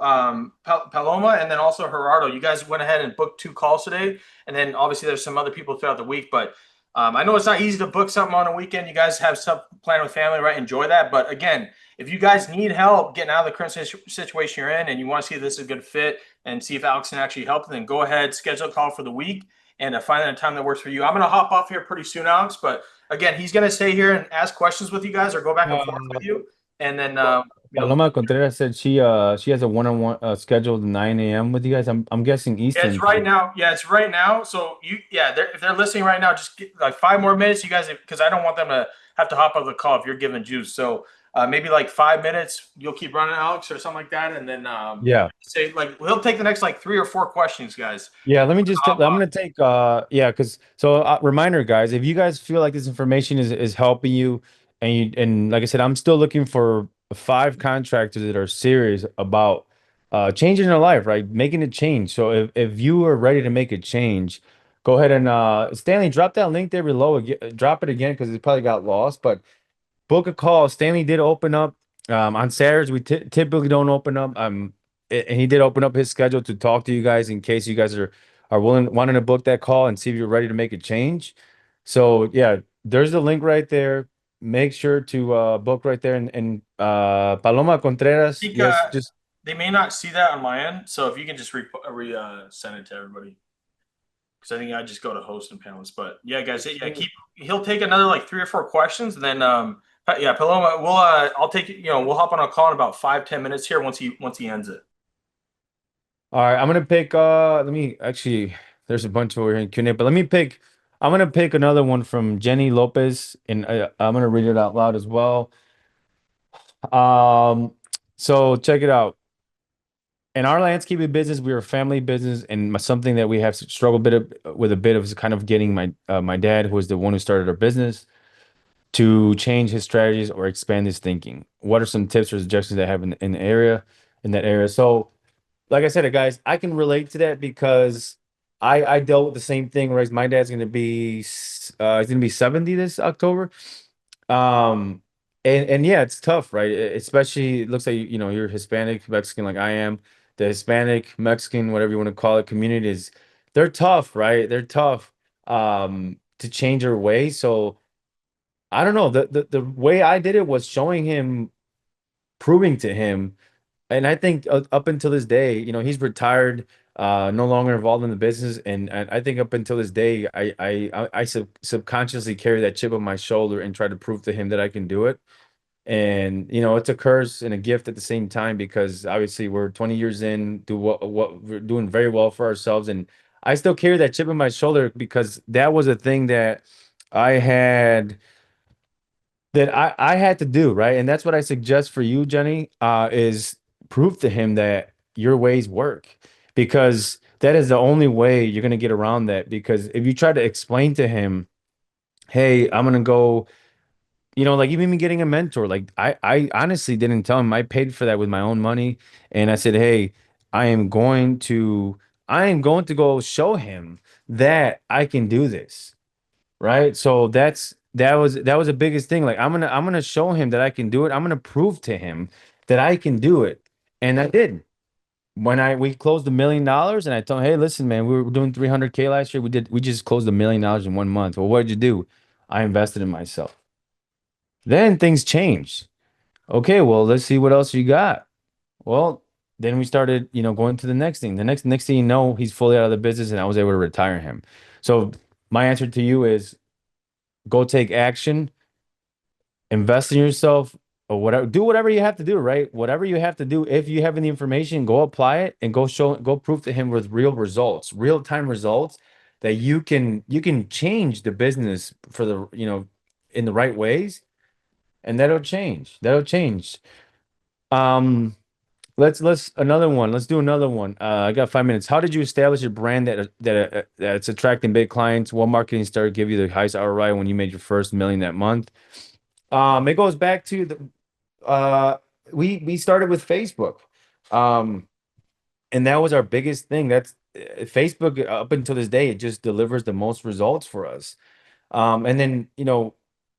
C: Paloma and then also Gerardo. You guys went ahead and booked 2 calls today, and then obviously there's some other people throughout the week, but I know it's not easy to book something on a weekend. You guys have stuff planned with family, right? Enjoy that. But again, if you guys need help getting out of the current situation you're in and you want to see if this is a good fit and see if Alex can actually help, then go ahead, schedule a call for the week and find a time that works for you. I'm going to hop off here pretty soon, Alex. But again, he's going to stay here and ask questions with you guys or go back and forth with you. And then,
B: Paloma Contreras said she has a one-on-one scheduled 9 a.m. with you guys. I'm guessing
C: yeah, it's
B: Eastern.
C: right now. Yeah, it's right now. So if they're listening right now, just get like 5 more minutes, you guys, because I don't want them to have to hop off the call if you're giving juice. So maybe like 5 minutes, you'll keep running, Alex, or something like that, and then
B: Yeah.
C: say like he'll take the next like 3 or 4 questions, guys.
B: Yeah, let me just
C: Hop
B: I'm
C: on.
B: gonna take yeah, because so reminder guys, if you guys feel like this information is helping you and like I said, I'm still looking for 5 contractors that are serious about changing their life, right? Making a change. So if you are ready to make a change, go ahead and Stanley, drop that link there below again, drop it again because it probably got lost, but book a call. Stanley did open up on Saturdays. We typically don't open up. And he did open up his schedule to talk to you guys in case you guys are willing wanting to book that call and see if you're ready to make a change. So yeah, there's the link right there. Make sure to book right there and Paloma
C: I
B: Contreras.
C: think
B: Yes, just
C: they may not see that on my end, so if you can just send it to everybody. Because I think I just go to host and panelists. But yeah, guys, yeah, he'll take another like 3 or 4 questions, and then yeah, Paloma, I'll take we'll hop on a call in about 5, 10 minutes here once he ends it.
B: all right. I'm gonna pick let me actually there's a bunch over here in Q&A, but I'm gonna pick another one from Jenny Lopez and I'm gonna read it out loud as well. Um, so check it out. In our landscaping business, we are a family business, and something that we have struggled with a bit of is kind of getting my dad, who was the one who started our business, to change his strategies or expand his thinking. What are some tips or suggestions that I have in the area, in that area? So, like I said, guys, I can relate to that because I dealt with the same thing. Whereas my dad's he's gonna be 70 this October. Um, and yeah, it's tough, right? Especially it looks like you're Hispanic, Mexican, like I am. The Hispanic, Mexican, whatever you want to call it, communities, they're tough, right? They're tough to change their ways. So I don't know. The way I did it was showing him, proving to him, and I think up until this day, he's retired, no longer involved in the business, and I think up until this day, I subconsciously carry that chip on my shoulder and try to prove to him that I can do it. And it's a curse and a gift at the same time because obviously we're 20 years in, do what we're doing very well for ourselves, and I still carry that chip on my shoulder because that was a thing that I had I had to do, right? And that's what I suggest for you, Jenny, is prove to him that your ways work because that is the only way you're going to get around that. Because if you try to explain to him, hey, I'm going to go, like even me getting a mentor, like I honestly didn't tell him I paid for that with my own money. And I said, hey, I am going to, I am going to go show him that I can do this. Right. So that was the biggest thing. Like I'm gonna show him that I can do it. I'm gonna prove to him that I can do it. And I did. When we closed $1 million and I told him, hey, listen, man, we were doing 300K last year. We just closed $1 million in 1 month. Well, what did you do? I invested in myself. Then things changed. Okay, well, let's see what else you got. Well, then we started, going to the next thing. The next thing he's fully out of the business and I was able to retire him. So my answer to you is go take action, invest in yourself, or whatever. Do whatever you have to do, right? Whatever you have to do. If you have any information, go apply it and go prove to him with real results, real time results that you can change the business for the in the right ways, and that'll change. That'll change. Um, let's another one. Let's do another one. I got 5 minutes. How did you establish a brand that's attracting big clients? What marketing started give you the highest ROI when you made your first million that month? It goes back to the we started with Facebook. Um, and that was our biggest thing. That's Facebook up until this day, it just delivers the most results for us. And then,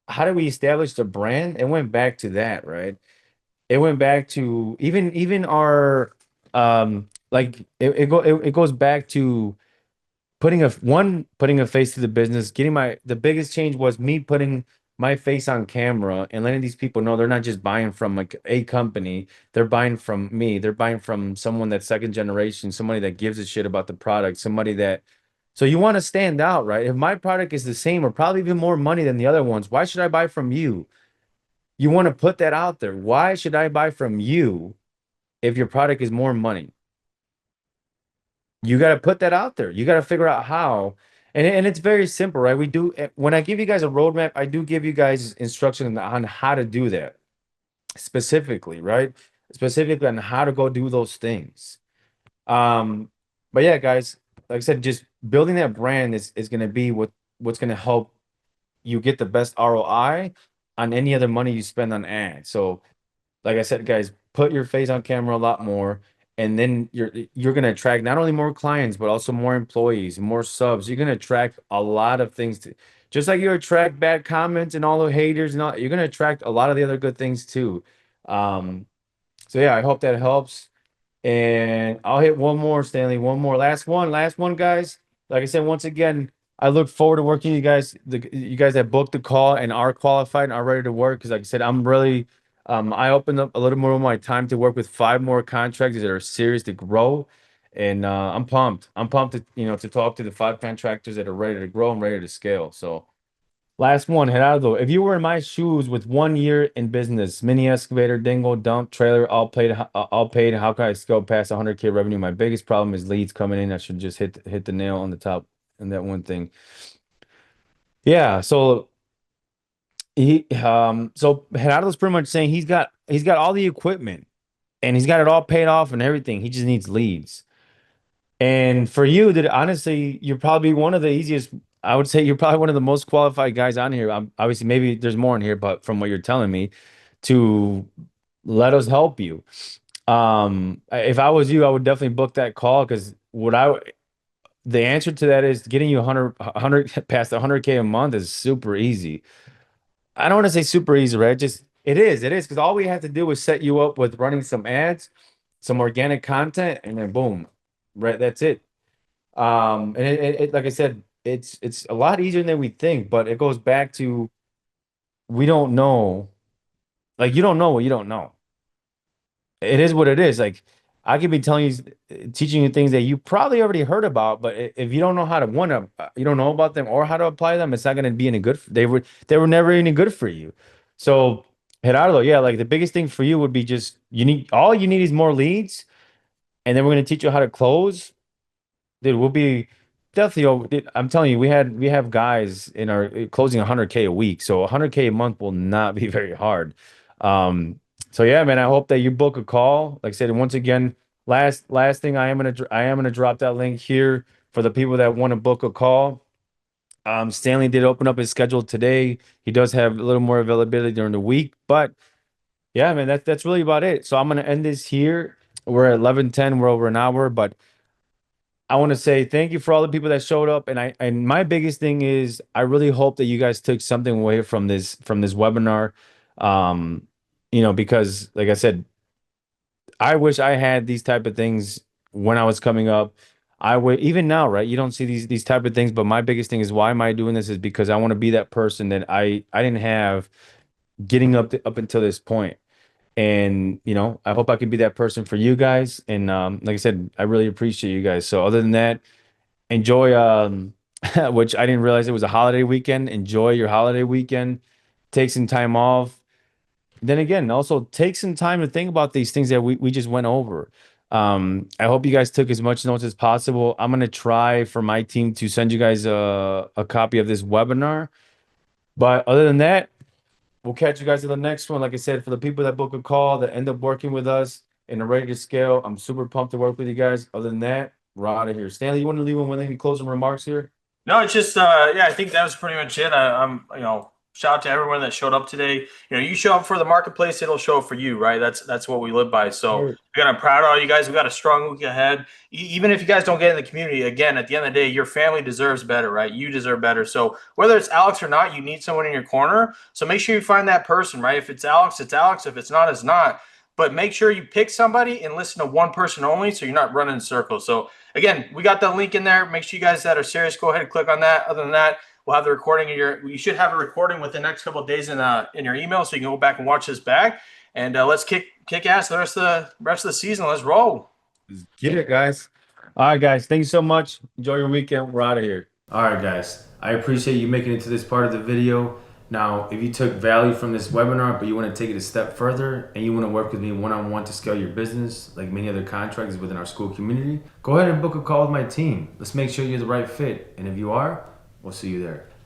B: how do we establish the brand? It went back to that, right? It went back to even our like it goes back to putting a face to the business. Getting the biggest change was me putting my face on camera and letting these people know they're not just buying from like a company, they're buying from me, they're buying from someone that's second generation, somebody that gives a shit about the product, somebody that. So you want to stand out, right? If my product is the same or probably even more money than the other ones, why should I buy from you? You want to put that out there. Why should I buy from you if your product is more money? You got to put that out there. You got to figure out how. And it's very simple, right? When I give you guys a roadmap, I do give you guys instruction on how to do that specifically, right? Specifically on how to go do those things. Um, but yeah, guys, like I said, just building that brand is going to be what's going to help you get the best ROI on any other money you spend on ads. So like I said, guys, put your face on camera a lot more, and then you're gonna attract not only more clients but also more employees, more subs. You're gonna attract a lot of things just like you attract bad comments and all the haters and all. You're gonna attract a lot of the other good things too. Um, so yeah, I hope that helps. And I'll hit one more, Stanley. One more. Last one, guys. Like I said, once again, I look forward to working with you guys. You guys that booked the call and are qualified and are ready to work. Because like I said, I'm really I opened up a little more of my time to work with 5 more contractors that are serious to grow. And I'm pumped. I'm pumped to to talk to the 5 contractors that are ready to grow and ready to scale. So last one, Gerardo. If you were in my shoes with 1 year in business, mini excavator, dingle, dump, trailer, all paid. How can I scale past 100K revenue? My biggest problem is leads coming in. I should just hit the nail on the top in that one thing. Yeah. So Gerardo's pretty much saying he's got all the equipment and he's got it all paid off and everything. He just needs leads. And for you, that honestly, you're probably one of the easiest. I would say you're probably one of the most qualified guys on here. Obviously, maybe there's more in here, but from what you're telling me, to let us help you. If I was you, I would definitely book that call because the answer to that is getting you 100 past 100K a month is super easy. I don't want to say super easy, right? Just it is because all we have to do is set you up with running some ads, some organic content, and then boom, right? That's it. And like I said, it's a lot easier than we think, but it goes back to we don't know. Like you don't know what you don't know. It is what it is. Like I could be telling you, teaching you things that you probably already heard about, but if you don't know how to you don't know about them or how to apply them, it's not going to be any good. They were never any good for you. So Gerardo, yeah, like the biggest thing for you would be just all you need is more leads, and then we're going to teach you how to close. Dude, we'll be definitely over. Dude, I'm telling you, we have guys in our closing 100K a week, so 100K a month will not be very hard. Um, so yeah, man, I hope that you book a call. Like I said, once again, last thing, I am gonna drop that link here for the people that want to book a call. Stanley did open up his schedule today. He does have a little more availability during the week, but yeah, man, that's really about it. So I'm gonna end this here. We're at 11:10. We're over an hour, but. I want to say thank you for all the people that showed up, and my biggest thing is I really hope that you guys took something away from this webinar, um, because like I said, I wish I had these type of things when I was coming up. I would even now, right? You don't see these type of things, but my biggest thing is why am I doing this is because I want to be that person that I didn't have getting up until this point. And I hope I could be that person for you guys. And like I said, I really appreciate you guys. So other than that, enjoy which I didn't realize it was a holiday weekend. Enjoy your holiday weekend. Take some time off. Then again, also take some time to think about these things that we just went over. I hope you guys took as much notes as possible. I'm gonna try for my team to send you guys a copy of this webinar. But other than that, we'll catch you guys in the next one. Like I said, for the people that book a call that end up working with us, and are ready to scale. I'm super pumped to work with you guys. Other than that, we're out of here. Stanley, you want to leave them with any closing remarks here?
C: No, it's just yeah, I think that was pretty much it. I'm shout out to everyone that showed up today. You show up for the marketplace, it'll show up for you, right? That's what we live by. So
B: Sure.
C: again, I'm proud of all you guys. We got a strong week ahead. Even if you guys don't get in the community, again, at the end of the day, your family deserves better, right? You deserve better. So whether it's Alex or not, you need someone in your corner. So make sure you find that person, right? If it's Alex, it's Alex. If it's not, it's not. But make sure you pick somebody and listen to one person only, so you're not running in circles. So again, we got the link in there. Make sure you guys that are serious, go ahead and click on that. Other than that, we'll have the recording in you should have a recording within the next couple of days in your email, so you can go back and watch this back. And let's kick ass the rest of the season. Let's roll.
B: Let's get it, guys. All right, guys. Thank you so much. Enjoy your weekend. We're out of here.
A: All right, guys. I appreciate you making it to this part of the video. Now, if you took value from this webinar, but you want to take it a step further and you want to work with me one-on-one to scale your business, like many other contractors within our school community, go ahead and book a call with my team. Let's make sure you're the right fit. And if you are, we'll see you there.